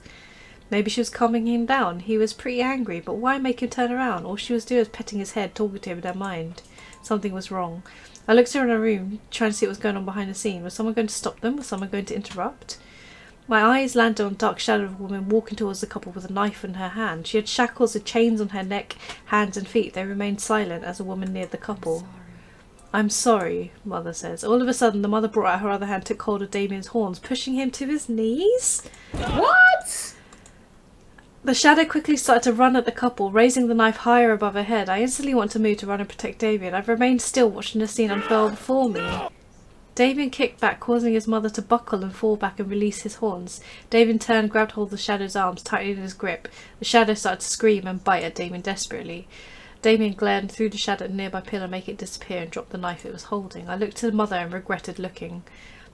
Maybe she was calming him down. He was pretty angry, but why make him turn around? All she was doing was petting his head, talking to him in her mind. Something was wrong. I looked around the room, trying to see what was going on behind the scene. Was someone going to stop them? Was someone going to interrupt? My eyes landed on a dark shadow of a woman walking towards the couple with a knife in her hand. She had shackles with chains on her neck, hands and feet. They remained silent as the woman neared the couple. I'm sorry, Mother says. All of a sudden, the mother brought out her other hand, took hold of Damien's horns, pushing him to his knees.
What?
The shadow quickly started to run at the couple, raising the knife higher above her head. I instantly want to move to run and protect Damien. I've remained still, watching the scene unfurl before me. Damien kicked back, causing his mother to buckle and fall back and release his horns. Damien turned, grabbed hold of the shadow's arms, tightening his grip. The shadow started to scream and bite at Damien desperately. Damien glared through the shadow at a nearby pillar, making it disappear, and dropped the knife it was holding. I looked to the mother and regretted looking.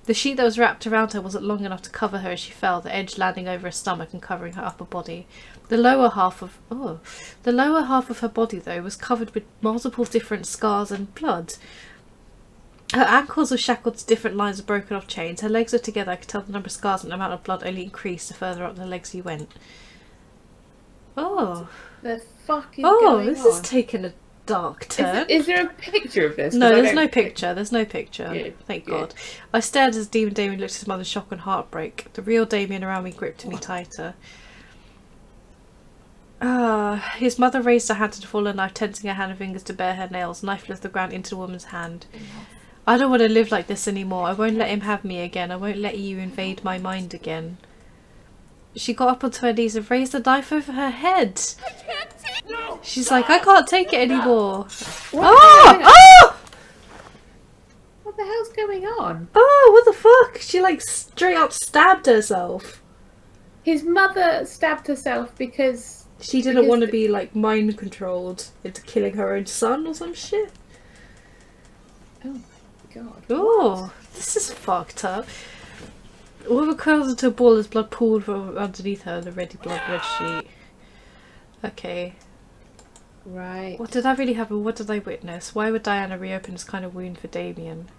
The sheet that was wrapped around her wasn't long enough to cover her as she fell, the edge landing over her stomach and covering her upper body. The lower half of her body, though, was covered with multiple different scars and blood. Her ankles were shackled to different lines of broken off chains. Her legs were together. I could tell the number of scars and the amount of blood only increased the further up the legs you went. Oh.
The fuck is going
this
on?
is taking a dark turn.
Is there a picture of this?
No, there's no picture. There's no picture.
Good,
Thank
good.
God. I stared as Damien looked at his mother in shock and heartbreak. The real Damien around me gripped me tighter. His mother raised her hand to the fallen knife, tensing her hand and fingers to bare her nails. Knife left the ground into the woman's hand. I don't want to live like this anymore. I won't let him have me again. I won't let you invade my mind again. She got up onto her knees and raised the knife over her head. She's like, I can't take it anymore. Oh!
What the hell's going on?
Oh, what the fuck? She like straight up stabbed herself.
His mother stabbed herself because
She didn't want to be like mind controlled into killing her own son or some shit.
Oh my god.
Oh, this is fucked up. A woman curls into a ball as blood pooled from underneath her, the red sheet. Okay.
Right.
What did that really happen? What did I witness? Why would Diana reopen this kind of wound for Damien?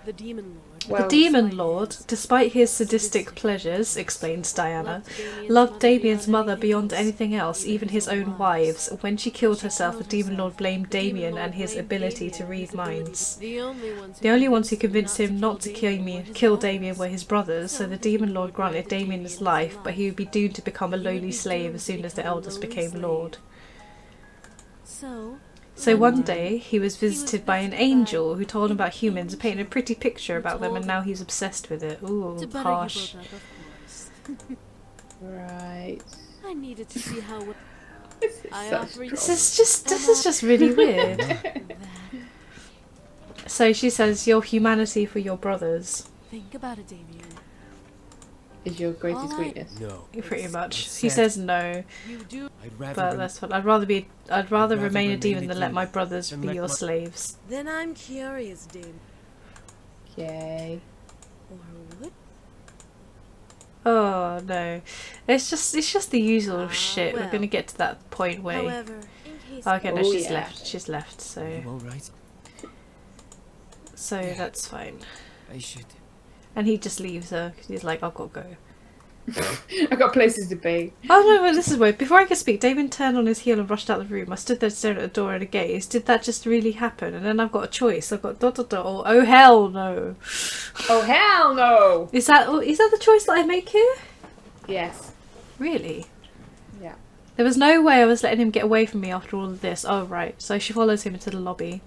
The Demon Lord.
Well,
The Demon Lord, despite his sadistic pleasures, explains Diana, loved Damien's mother beyond anything else, even his own wives. When she killed herself, the Demon Lord blamed Damien and his ability to read minds.
The
The only ones who convinced him not to kill Damien were his brothers, so the Demon Lord granted Damien his life, but he would be doomed to become a lowly slave as soon as the eldest became Lord. So one day, he was visited by an angel who told him about humans and painted a pretty picture about them, and now he's obsessed with it. Ooh, harsh.
Right.
I needed to see how
This is
I
so
offer you-
strong.
This is just really weird. So she says, your humanity for your brothers.
Think about it, Damien.
Is your greatest
All I-
weakness.
No.
Pretty much.
It's
He
sad.
says no,
You do.
I'd rather
but
rem-
that's fine. I'd rather remain a
remain
demon
a
than let my
demon
brothers
than
be
let
your
my-
slaves.
Then I'm curious, Damien.
Okay.
Or what?
Oh no, it's just the usual shit. We're
well.
gonna get to that point where.
However, in case
Okay, no,
Oh,
she's
yeah.
left. She's left. So
You alright?
that's fine.
I should.
And he just leaves her because he's like, I've got to go.
I've got places to be.
Oh no, well, this is weird. Before I could speak, Damon turned on his heel and rushed out the room. I stood there staring at the door and a gaze. Did that just really happen? And then I've got a choice. I've got ... or oh hell no.
Oh hell no!
Is that the choice that I make here?
Yes.
Really?
Yeah.
There was no way I was letting him get away from me after all of this. Oh right, so she follows him into the lobby.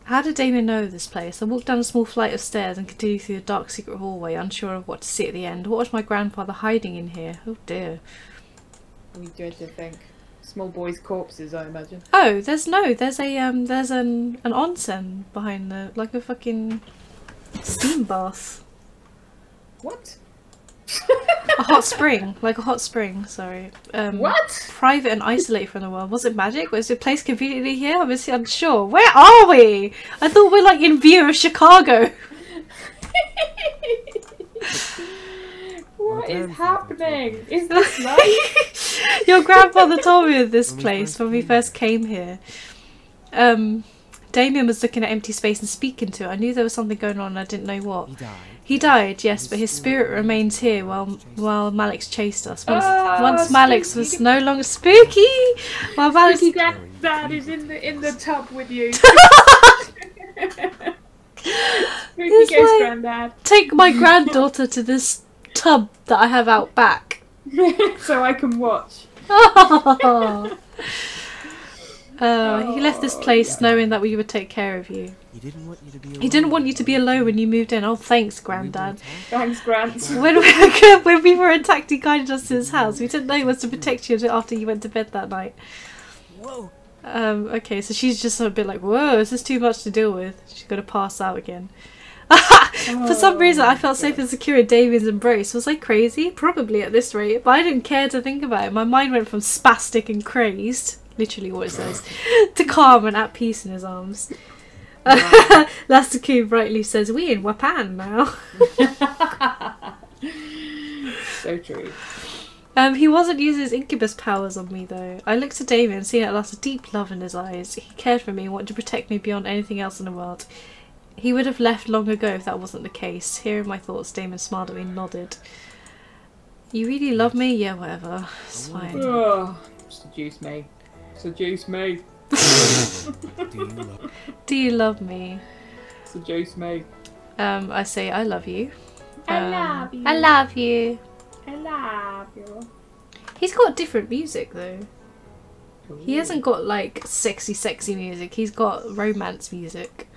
How did Damien know this place? I walked down a small flight of stairs and continued through the dark secret hallway, unsure of what to see at the end. What was my grandfather hiding in here? Oh dear.
We dread to think. Small boys' corpses, I imagine.
Oh, there's an onsen behind like a fucking steam bath.
What?
A hot spring, like a hot spring, sorry.
What?
Private and isolated from the world. Was it magic? Was it placed conveniently here? I'm unsure. Where are we? I thought we're like in view of Chicago.
What is happening? Is this life?
Your grandfather told me of this place when we first came here. Damien was looking at empty space and speaking to it. I knew there was something going on and I didn't know what. He died, yes, but his spirit remains here while Malix chased us. Once Malix was no longer spooky. While Malix...
Spooky Granddad is in the tub with you. Spooky Ghost
like,
Granddad.
Take my granddaughter to this tub that I have out back.
So I can watch.
He left this place knowing that we would take care of you.
He didn't want you to be
alone when you moved in. Oh, thanks, Grandad.
Thanks, Grant.
When we were attacked, he guided us to his house. We didn't know he was to protect you after you went to bed that night.
Whoa.
Okay, so she's just a bit like, whoa, is this too much to deal with? She's got to pass out again. For some reason, I felt safe and secure in Davian's embrace. Was I crazy? Probably at this rate, but I didn't care to think about it. My mind went from spastic and crazed, literally what it says, to calm and at peace in his arms. Lastaku brightly says, we in Wapan now.
So true.
He wasn't using his incubus powers on me though. I looked at Damien and seen at last a deep love in his eyes. He cared for me and wanted to protect me beyond anything else in the world. He would have left long ago if that wasn't the case. Hearing my thoughts, Damon smiled at me and nodded. You really love me? Yeah, whatever. It's fine.
Oh, seduce me. Seduce me.
Do you love me?
Seduce me.
I say I love you.
I love you.
I love you.
I love you.
He's got different music though.
Ooh.
He hasn't got like sexy music. He's got romance music.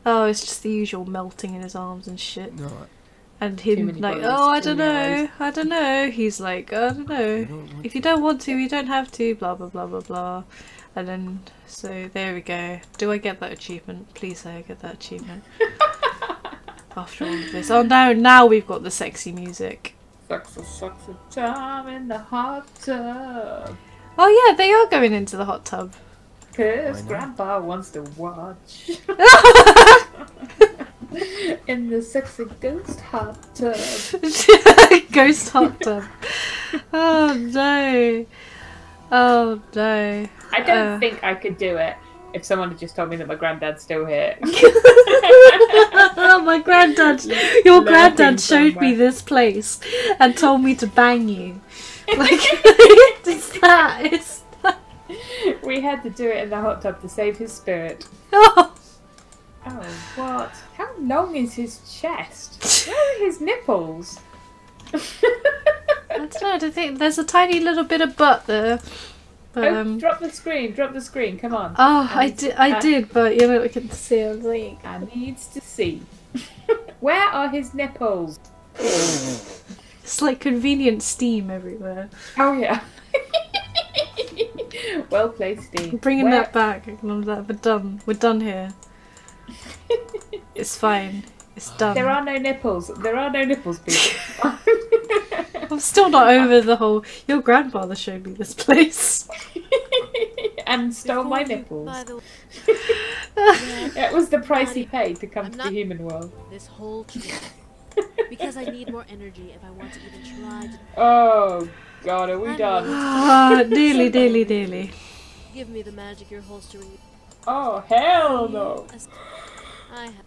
Oh, it's just the usual melting in his arms and shit.
No.
And him like, oh, I don't know. He's like, I don't know. If you don't want to, you don't have to. Blah blah blah blah blah. And then, so there we go. Do I get that achievement? Please say I get that achievement. After all of this. Oh no, now we've got the sexy music.
Sexy time in the hot tub.
Oh yeah, they are going into the hot tub.
Cause Grandpa wants to watch. In the sexy ghost hot tub.
Ghost hot tub. Oh no. Oh no.
I don't think I could do it if someone had just told me that my granddad's still here.
Oh, my granddad. Your granddad showed me this place and told me to bang you. Like, it's that. It's that.
We had to do it in the hot tub to save his spirit.
Oh.
Oh, what? How long is his chest? Where are his nipples?
I don't know, I think there's a tiny little bit of butt there. But,
drop the screen, come on.
Oh, I did, but you know, I couldn't see. I was like,
I needs to see. Where are his nipples?
It's like convenient steam everywhere.
Oh yeah. Well placed, Steve.
I'm bringing that back. We're done. We're done here. It's fine. It's done.
There are no nipples. There are no nipples, people.
I'm still not over the whole. Your grandfather showed me this place.
And stole my nipples.
By the way,
It was the price he paid to come to the human world.
this whole trip. Because I need more energy if I want to even try to
Oh God, are we done?
Ah, nearly.
give me the magic you're holstering.
Oh hell no!
I have.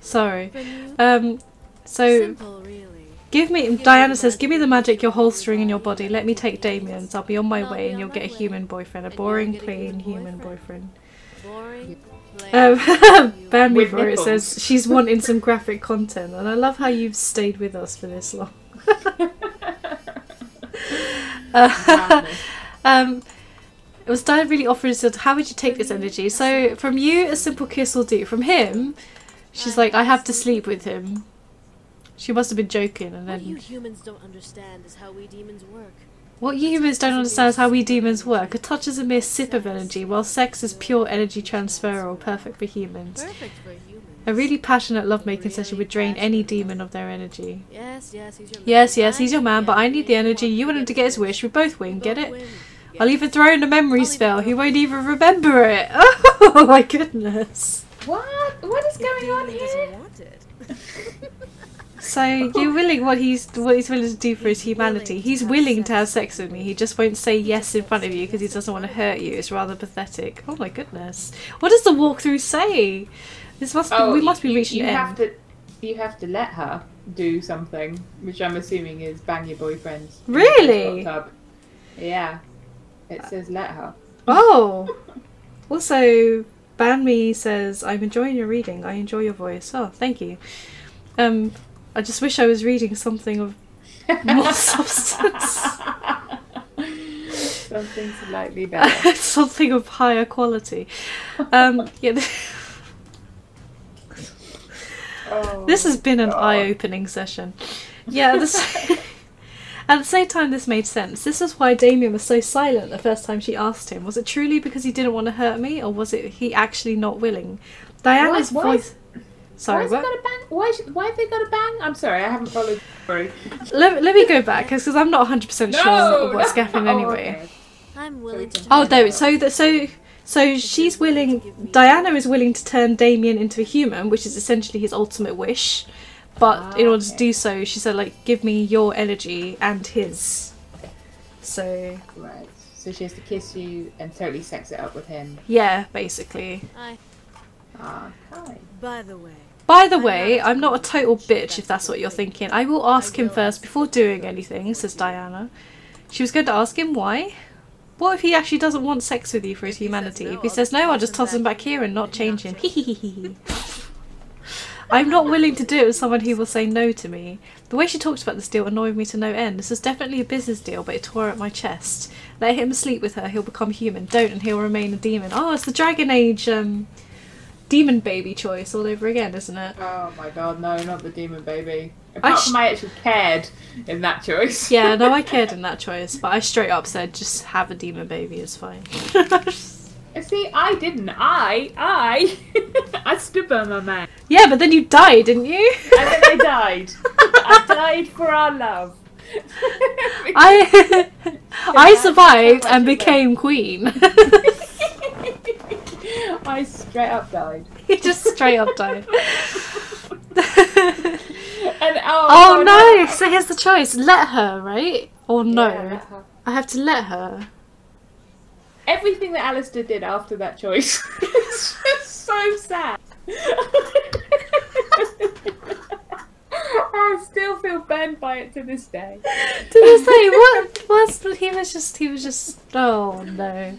Sorry.
From you?
So
Simple, really.
give me. Diana says, "Give me the magic you're holstering in your body. Let me take Damien's. I'll be on my way, and you'll get a human boyfriend, a boring, plain human boyfriend."
Boring.
Bambi
With
for it
nipples.
says she's wanting some graphic content, and I love how you've stayed with us for this long. It was Diana really offering, said, "How would you take this energy?" So from you, a simple kiss will do. From him, she's like, "I have to sleep with him." She must have been joking, and
What you
then
humans don't understand is how we demons work.
what you humans don't understand is how we demons work. A touch is a mere sip of energy, while sex is pure energy transfer, or perfect for humans.
Perfect for humans.
A really passionate lovemaking session would drain any demon of their energy.
Yes, yes, he's your man.
Yes, he's your man, but I need the energy. You want him to get his wish. We both win. Get it? I'll even throw in a memory spell. He won't even remember it. Oh my goodness.
What? What is going on here?
Want it.
So you're willing what he's willing to do for his humanity. He's willing to have sex with me. He just won't say yes in front of you because he doesn't want to hurt you. It's rather pathetic. Oh my goodness. What does the walkthrough say? This must be, we must be reaching the end.
You have to let her do something, which I'm assuming is bang your boyfriend.
Really?
Yeah. It says let her.
Oh. Also, Banmi says, "I'm enjoying your reading. I enjoy your voice." Oh, thank you. I just wish I was reading something of more substance.
Something slightly better.
Something of higher quality. Yeah. This has been an eye-opening session. Yeah, at the same time this made sense. This is why Damien was so silent the first time she asked him. Was it truly because he didn't want to hurt me, or was it he actually not willing? Diana's voice... Sorry, what?
Why have they got a bang? I'm sorry, I haven't followed through.
Let me go back, because I'm not 100% sure of what's happening anyway.
Okay.
I'm willing to.
Oh, no, so she's willing... Diana is willing to turn Damien into a human, which is essentially his ultimate wish. But in order to do so, she said, like, give me your energy and his. So...
Right. So she has to kiss you and totally sex it up with him.
Yeah, basically.
Okay.
By the way,
I'm not a total bitch if that's what you're thinking. I will ask him first before doing anything, says Diana. She was going to ask him why. What if he actually doesn't want sex with you for his humanity? If he says no, I'll just toss him back here and not change him. I'm not willing to do it with someone who will say no to me. The way she talked about this deal annoyed me to no end. This is definitely a business deal, but it tore at my chest. Let him sleep with her, he'll become human. Don't, and he'll remain a demon. Oh, it's the Dragon Age demon baby choice all over again, isn't it?
Oh my god, no, not the demon baby. Apart from I actually cared in that choice.
Yeah, no, I cared in that choice, but I straight up said just have a demon baby, it's fine.
See, I didn't. I stood by my man.
Yeah, but then you died, didn't you?
And then I died. I died for our love.
I survived and became queen.
I straight up died.
You just straight up died.
And
oh no! So here's the choice: let her, right? Or no?
Yeah, let her.
I have to let her.
Everything that Alistair did after that choice is just so sad. I still feel burned by it to this day.
To this day, what was he was just oh no.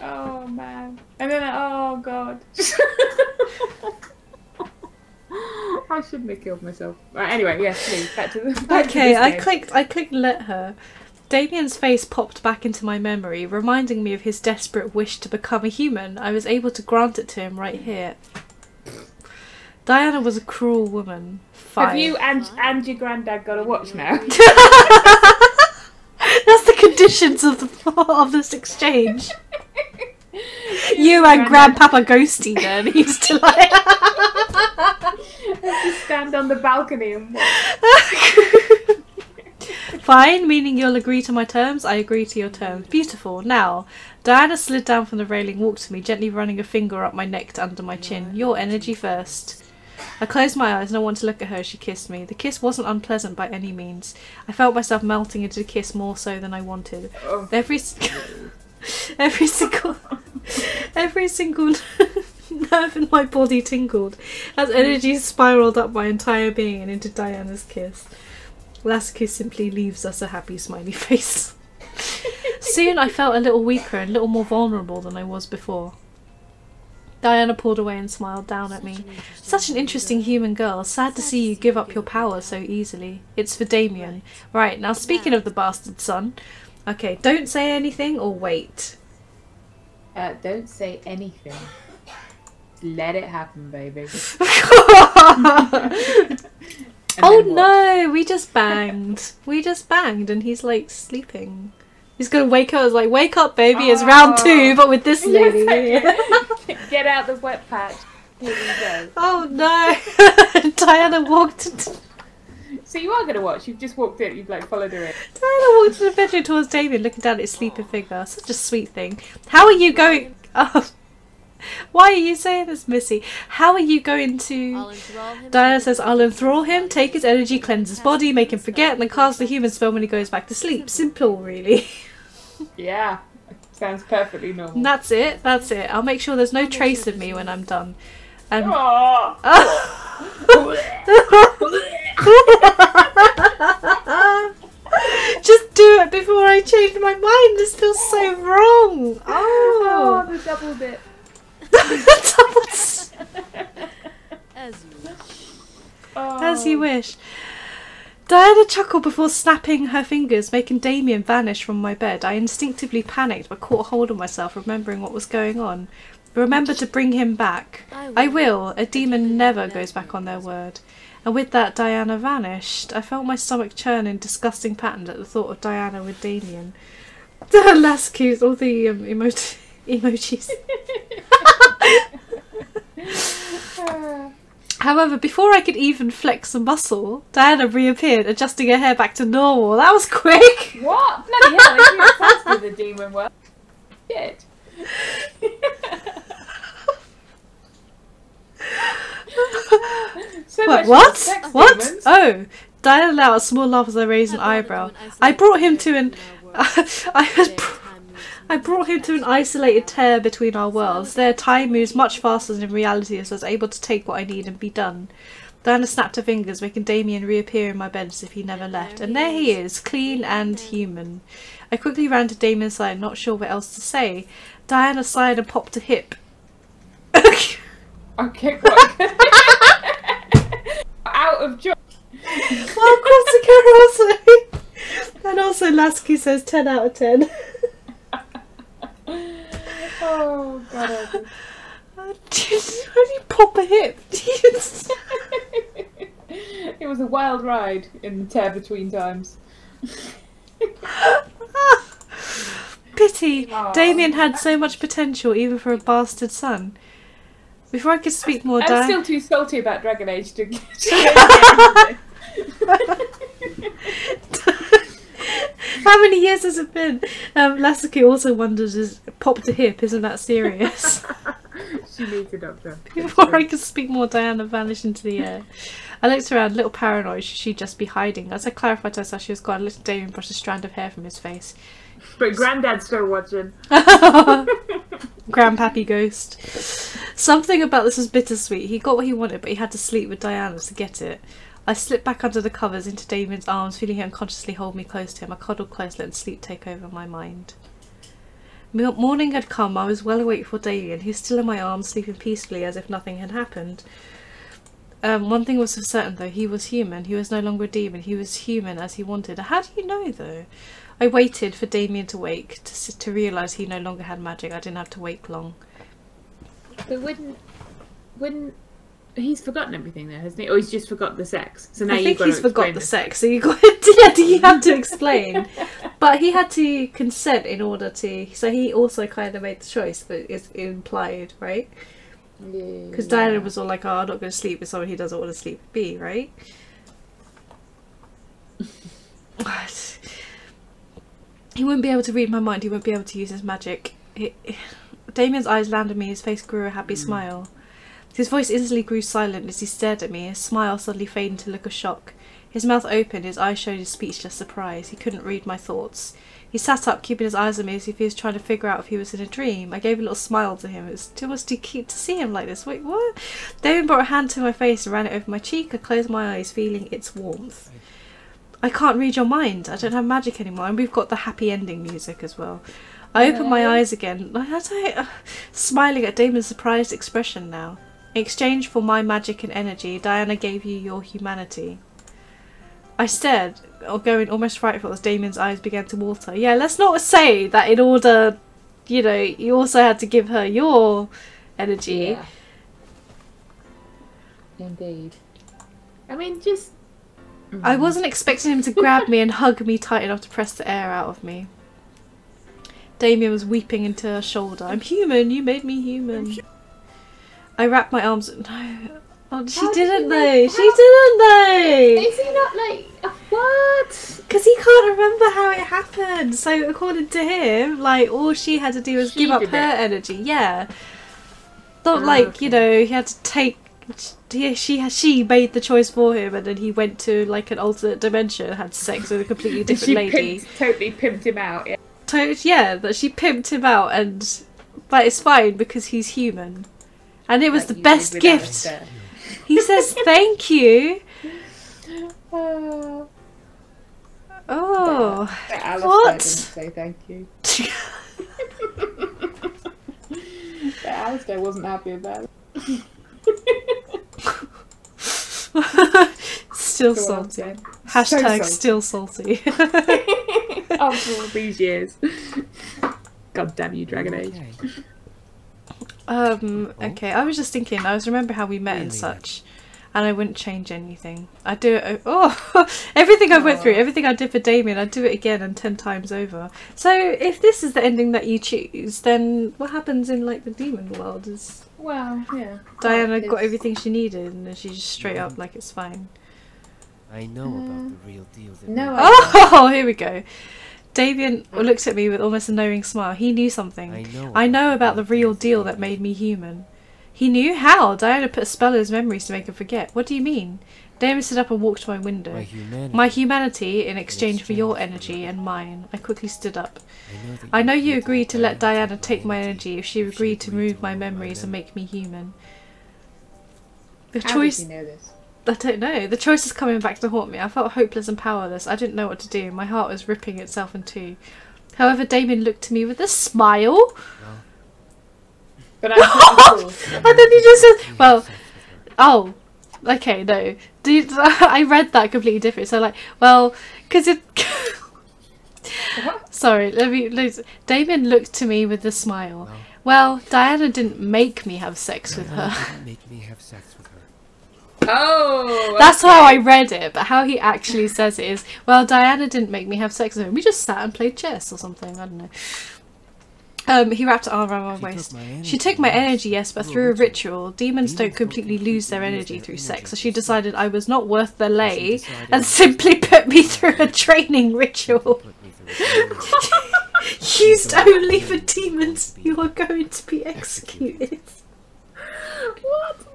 Oh man. And then oh god. I shouldn't have killed myself. Right, anyway, yes, please, back to the
Okay, I clicked let her. Damien's face popped back into my memory, reminding me of his desperate wish to become a human. I was able to grant it to him right here. Diana was a cruel woman. Fine.
Have you and your granddad got a watch now?
That's the conditions of this exchange. You and Grandpapa Ghosty then used to like
Just stand on the balcony and watch.
Fine, meaning you'll agree to my terms, I agree to your terms. Beautiful. Now, Diana slid down from the railing, walked to me, gently running a finger up my neck to under my chin. Your energy first. I closed my eyes and I wanted to look at her as she kissed me. The kiss wasn't unpleasant by any means. I felt myself melting into the kiss more so than I wanted. Every single nerve in my body tingled as energy spiraled up my entire being and into Diana's kiss. Lasky simply leaves us a happy smiley face. Soon I felt a little weaker and a little more vulnerable than I was before. Diana pulled away and smiled down at me. Such an interesting human girl. Sad to see you give up your power so easily. It's for Damien. Right, now speaking of the bastard son. Okay, don't say anything or wait.
Don't say anything. Let it happen, baby.
Oh no, we just banged. We just banged and he's like sleeping. He's gonna wake up. I was like, wake up, baby. It's round 2, but with this lady.
Get out the wet patch. Here we go.
Oh no. Diana walked into...
So you are going to watch. You've just walked in. You've like followed her in.
Diana walked into the bedroom towards Damien, looking down at his sleeping figure. Such a sweet thing. How are you going... Oh. Why are you saying this, Missy? How are you going to... Diana says, I'll enthrall him, take his energy, cleanse his body, make him forget, and then cast the human spell when he goes back to sleep. Simple, really.
Yeah. Sounds perfectly normal.
That's it. That's it. I'll make sure there's no trace of me when I'm done. Just do it before I change my mind. This feels so wrong. Oh,
the double dip.
As
you wish. Diana chuckled before snapping her fingers, making Damien vanish from my bed. I instinctively panicked but caught hold of myself, remembering what was going on. Remember to bring him back. I will. A demon never goes back on their word. And with that, Diana vanished. I felt my stomach churn in disgusting pattern at the thought of Diana with Damien. Last cues, all the emojis. However, before I could even flex a muscle, Diana reappeared, adjusting her hair back to normal. That was quick!
What? Bloody hell, I do it faster than the demon work. Shit. So
what?
Sex
What?
demons.
Oh! Diana let out a small laugh as I raised an eyebrow. I brought him to an... I brought him to an isolated tear between our worlds. There, time moves much faster than in reality, as I was able to take what I need and be done. Diana snapped her fingers, making Damien reappear in my bed as if he never left. And there he is, clean and human. I quickly ran to Damien's side, not sure what else to say. Diana sighed and popped a hip.
Okay, what? Out of joy.
Well, of course it can also. And also Lasky says 10 out of 10.
Oh god.
How do you pop a hip?
It was a wild ride in the tear between times.
Pity.
Aww.
Damien had so much potential, even for a bastard son. Before I could speak more,
I'm still too salty about Dragon Age to
How many years has it been? Lasaki also wonders, is popped a hip, isn't that serious?
She needs a doctor.
Before I could speak more, Diana vanished into the air. I looked around, a little paranoid, should she just be hiding? As I clarified to herself she was gone, I looked at Damien brushed a strand of hair from his face.
But Granddad's still watching.
Grandpappy ghost. Something about this was bittersweet. He got what he wanted, but he had to sleep with Diana to get it. I slipped back under the covers into Damien's arms, feeling him unconsciously hold me close to him. I cuddled close, letting sleep take over my mind. Morning had come. I was well awake for Damien. He was still in my arms, sleeping peacefully as if nothing had happened. One thing was for certain, though. He was human. He was no longer a demon. He was human as he wanted. How do you know, though? I waited for Damien to wake, to realise he no longer had magic. I didn't have to wait long.
But wouldn't he's forgotten everything there, hasn't he? Or he's just forgot the sex. So now
I think he's forgot the
this.
sex, so you got you have to explain. But he had to consent in order to. So he also kind of made the choice, but it's implied, right? Because Diana was all like, "Oh, I'm not going to sleep with someone he doesn't want to sleep with," be right? He wouldn't be able to read my mind. He wouldn't be able to use his magic. Damien's eyes landed on me. His face grew a happy smile. His voice instantly grew silent as he stared at me. His smile suddenly faded into a look of shock. His mouth opened, his eyes showed his speechless surprise. He couldn't read my thoughts. He sat up, keeping his eyes on me as if he was trying to figure out if he was in a dream. I gave a little smile to him. It was almost too cute to see him like this. Wait, what? Damien brought a hand to my face and ran it over my cheek. I closed my eyes, feeling its warmth. I can't read your mind. I don't have magic anymore. And we've got the happy ending music as well. I opened my eyes again, smiling at Damien's surprised expression now. In exchange for my magic and energy, Diana gave you your humanity. I stared, going almost frightful as Damien's eyes began to water. Yeah, let's not say that in order, you know, you also had to give her your energy.
Yeah. Indeed. I mean, just...
I wasn't expecting him to grab me and hug me tight enough to press the air out of me. Damien was weeping into her shoulder. I'm human, you made me human. I wrapped my arms... No. Oh, she didn't know. She didn't know.
Is he not like what?
Because he can't remember how it happened. So according to him, like all she had to do was give up her energy. Yeah. Not like you know he had to take. Yeah, she made the choice for him, and then he went to like an alternate dimension, had sex with a completely different lady.
Totally pimped him out. Yeah.
Yeah, that she pimped him out, but it's fine because he's human, and it was the best gift. He says thank you. Oh, what?
Didn't say thank you. But Alistair wasn't happy about it.
Still salty. Hashtag still salty.
After all these years. God damn you, Dragon Age.
Okay, I was just thinking, I was remember how we met and such, and I wouldn't change anything. I'd do it, everything I went through, everything I did for Damien, I'd do it again and 10 times over. So if this is the ending that you choose, then what happens in like the demon world is...
Well, yeah.
Diana got everything she needed and then she's just straight up like it's fine.
I know about the real deal.
Oh, here we go. Damien looks at me with almost a knowing smile. He knew something. I know about the real deal that made me human. He knew? How? Diana put a spell in his memories to make him forget. What do you mean? Damien stood up and walked to my window. My humanity in exchange for your energy and mine. I quickly stood up. I know you agreed to let Diana take my energy if she agreed to remove my memories and make me human. The choice...
How did you know this?
I don't know. The choice is coming back to haunt me. I felt hopeless and powerless. I didn't know what to do. My heart was ripping itself in two. However, Damien looked to me with a smile.
But I'm
and then he just said, well, oh, okay, no. I read that completely different. So like, well, because it... Sorry, Damien looked to me with a smile. Well, Diana didn't make me have sex with her.
Didn't make me have sex with her.
Oh, okay.
That's how I read it, but how he actually says it is, well, Diana didn't make me have sex with her. We just sat and played chess or something. I don't know. He wrapped her arm around my waist. She took my energy, yes, but through a ritual. Demons don't completely lose their energy through sex, so she decided I was not worth the lay and simply put me through a training ritual. Used only for demons who are going to be executed.
What the fuck?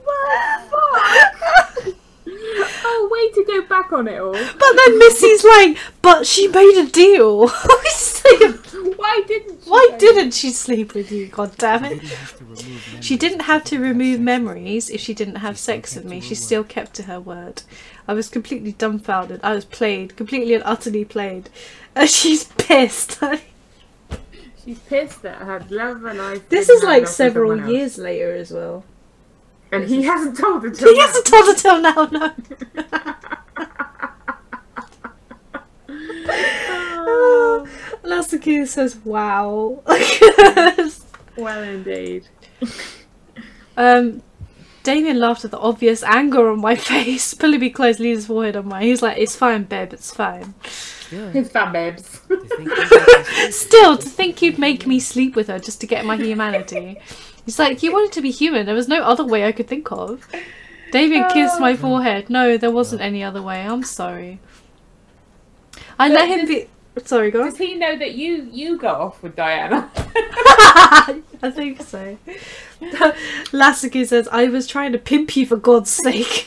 Oh, way to go back on it all.
But then Missy's like, but she made a deal. Why didn't she sleep with you? God damn it! She didn't have to remove memories if she didn't have sex with me. She still kept to her word. I was completely dumbfounded. I was played, completely and utterly played. She's pissed.
She's pissed that her love of her life.
This is like several years later as well.
And he hasn't told her till now.
He hasn't told her till now, no. Lasaki says, wow.
Well, indeed.
Damien laughed at the obvious anger on my face, pulling me close, leaning his forehead on mine. He was like, it's fine, babe, it's fine.
It's fine, babes.
Still, to think you'd make me sleep with her just to get my humanity. He's like, you wanted to be human. There was no other way I could think of. Damien kissed my forehead. No, there wasn't any other way. I'm sorry. I let him be... Sorry, go on.
Does he know that you got off with Diana?
I think so. Lasaki says, I was trying to pimp you for God's sake.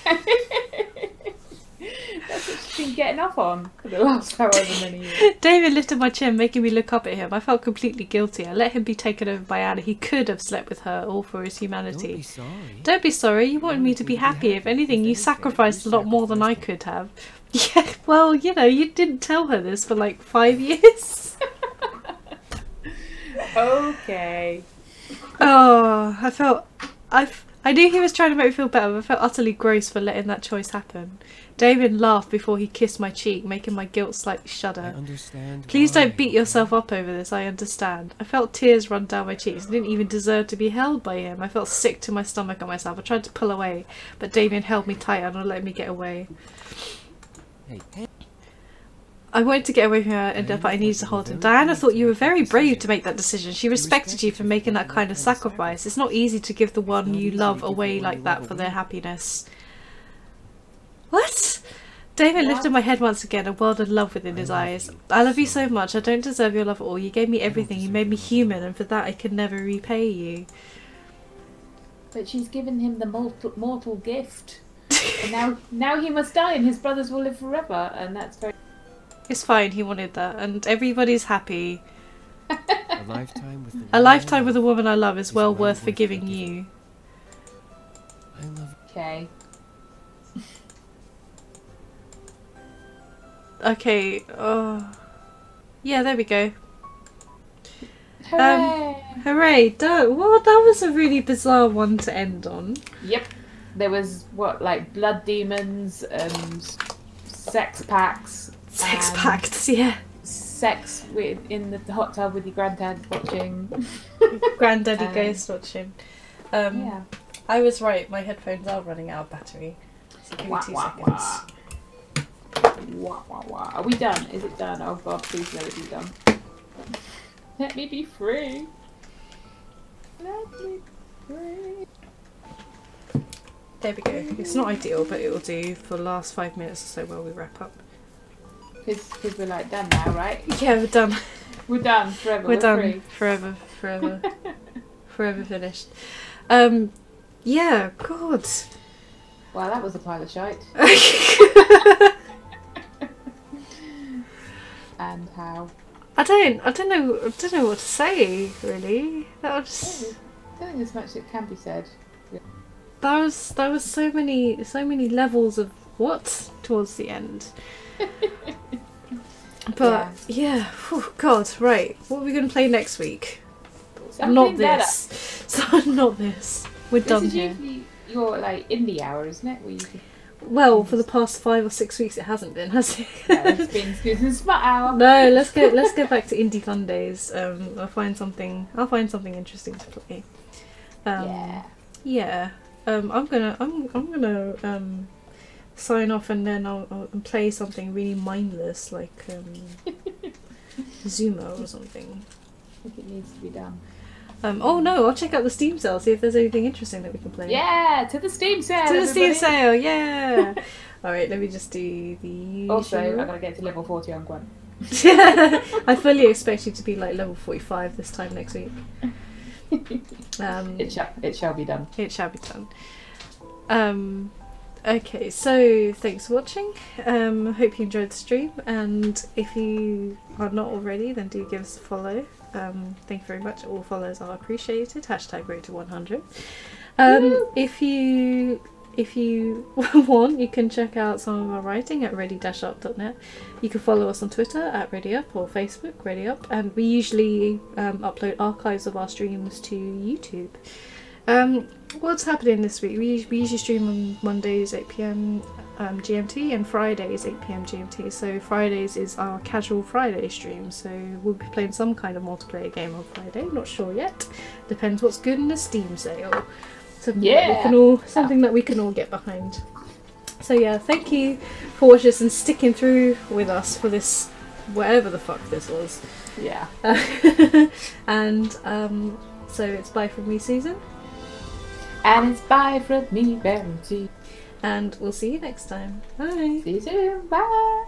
That's That's what she's been getting off on for the last however many years.
David lifted my chin, making me look up at him. I felt completely guilty. I let him be taken over by Anna. He could have slept with her, all for his humanity.
Don't be sorry.
Don't be sorry. You wanted me to be happy. If anything, you sacrificed a lot more than I could have. Yeah, well, you know, you didn't tell her this for like 5 years.
Okay.
Oh, I knew he was trying to make me feel better, but I felt utterly gross for letting that choice happen. David laughed before he kissed my cheek, making my guilt slightly
I
shudder.
understand.
Please
why.
don't beat yourself up over this, I understand. I felt tears run down my cheeks. I didn't even deserve to be held by him. I felt sick to my stomach at myself. I tried to pull away, but Damien held me tight and not let me get away.
Hey.
I wanted to get away from her, but I needed to hold him. Diana thought you were very brave to make that decision. She respected you for making that kind of sacrifice. It's not easy to give the one you love away like that for their happiness. What? David lifted my head once again, a world of love within his eyes. I love you so much. I don't deserve your love at all. You gave me everything. You made me human, and for that I can never repay you.
But she's given him the mortal gift. And now he must die and his brothers will live forever, and that's very...
It's fine, he wanted that, and everybody's happy.
A
lifetime with a woman I love is well worth forgiving you.
I love.
Okay.
Okay, yeah, there we go.
Hooray!
Hooray, done. Well, that was a really bizarre one to end on.
Yep. There was, what, like blood demons and sex pacts.
Sex pacts, yeah.
Sex in the hot tub with your granddad watching.
Granddaddy ghost watching.
Yeah.
I was right, my headphones are running out of battery. So give me 2 seconds.
Wah, wah, wah. Are we done? Is it done? Oh god, please let it be done. Let me be free. Let me be free.
There we go. It's not ideal, but it will do for the last 5 minutes or so while we wrap up.
Because we're like done now, right?
Yeah, we're done.
We're done forever.
We're done
free.
forever. Forever finished. Yeah, God.
Wow, that was a pile of shite. And how?
I don't know what to say, really. That was
I don't think there's much that can be said.
That was so many levels of what towards the end. But yeah, whew, God, right. What are we gonna play next week?
Something
Not
better.
this. So not this. We're done
This is
here.
usually your like indie hour, isn't it? Where you can...
Well, for the past 5 or 6 weeks, it hasn't been, has it?
No, it's been Susan Smart hour.
No, let's go back to Indie Fun Days. I'll find something interesting to play. Yeah. I'm gonna sign off, and then I'll play something really mindless like Zuma or something.
I think it needs to be done.
Oh no, I'll check out the Steam sale, see if there's anything interesting that we can play.
Yeah, to the Steam sale.
To the Steam
everybody.
sale, yeah. Alright, let me just do the usual.
Also, I gotta get to level 40 on Gwen.
I fully expect you to be like level 45 this time next week.
It shall be done.
It shall be done. Okay, so thanks for watching. Hope you enjoyed the stream, and if you are not already, then do give us a follow. Thank you very much. All follows are appreciated. Hashtag road to 100. If you want, you can check out some of our writing at ready-up.net. You can follow us on Twitter at readyup or Facebook readyup, and we usually upload archives of our streams to YouTube. What's happening this week? We usually stream on Mondays 8 PM GMT and Fridays 8 PM GMT. So Fridays is our casual Friday stream. So we'll be playing some kind of multiplayer game on Friday. Not sure yet. Depends what's good in the Steam sale. Something that we can all get behind. So yeah, thank you for watching us and sticking through with us for this, whatever the fuck this was.
Yeah.
And so it's bye from me, Susan.
And it's bye from me, Verity.
And we'll see you next time. Bye.
See you soon. Bye.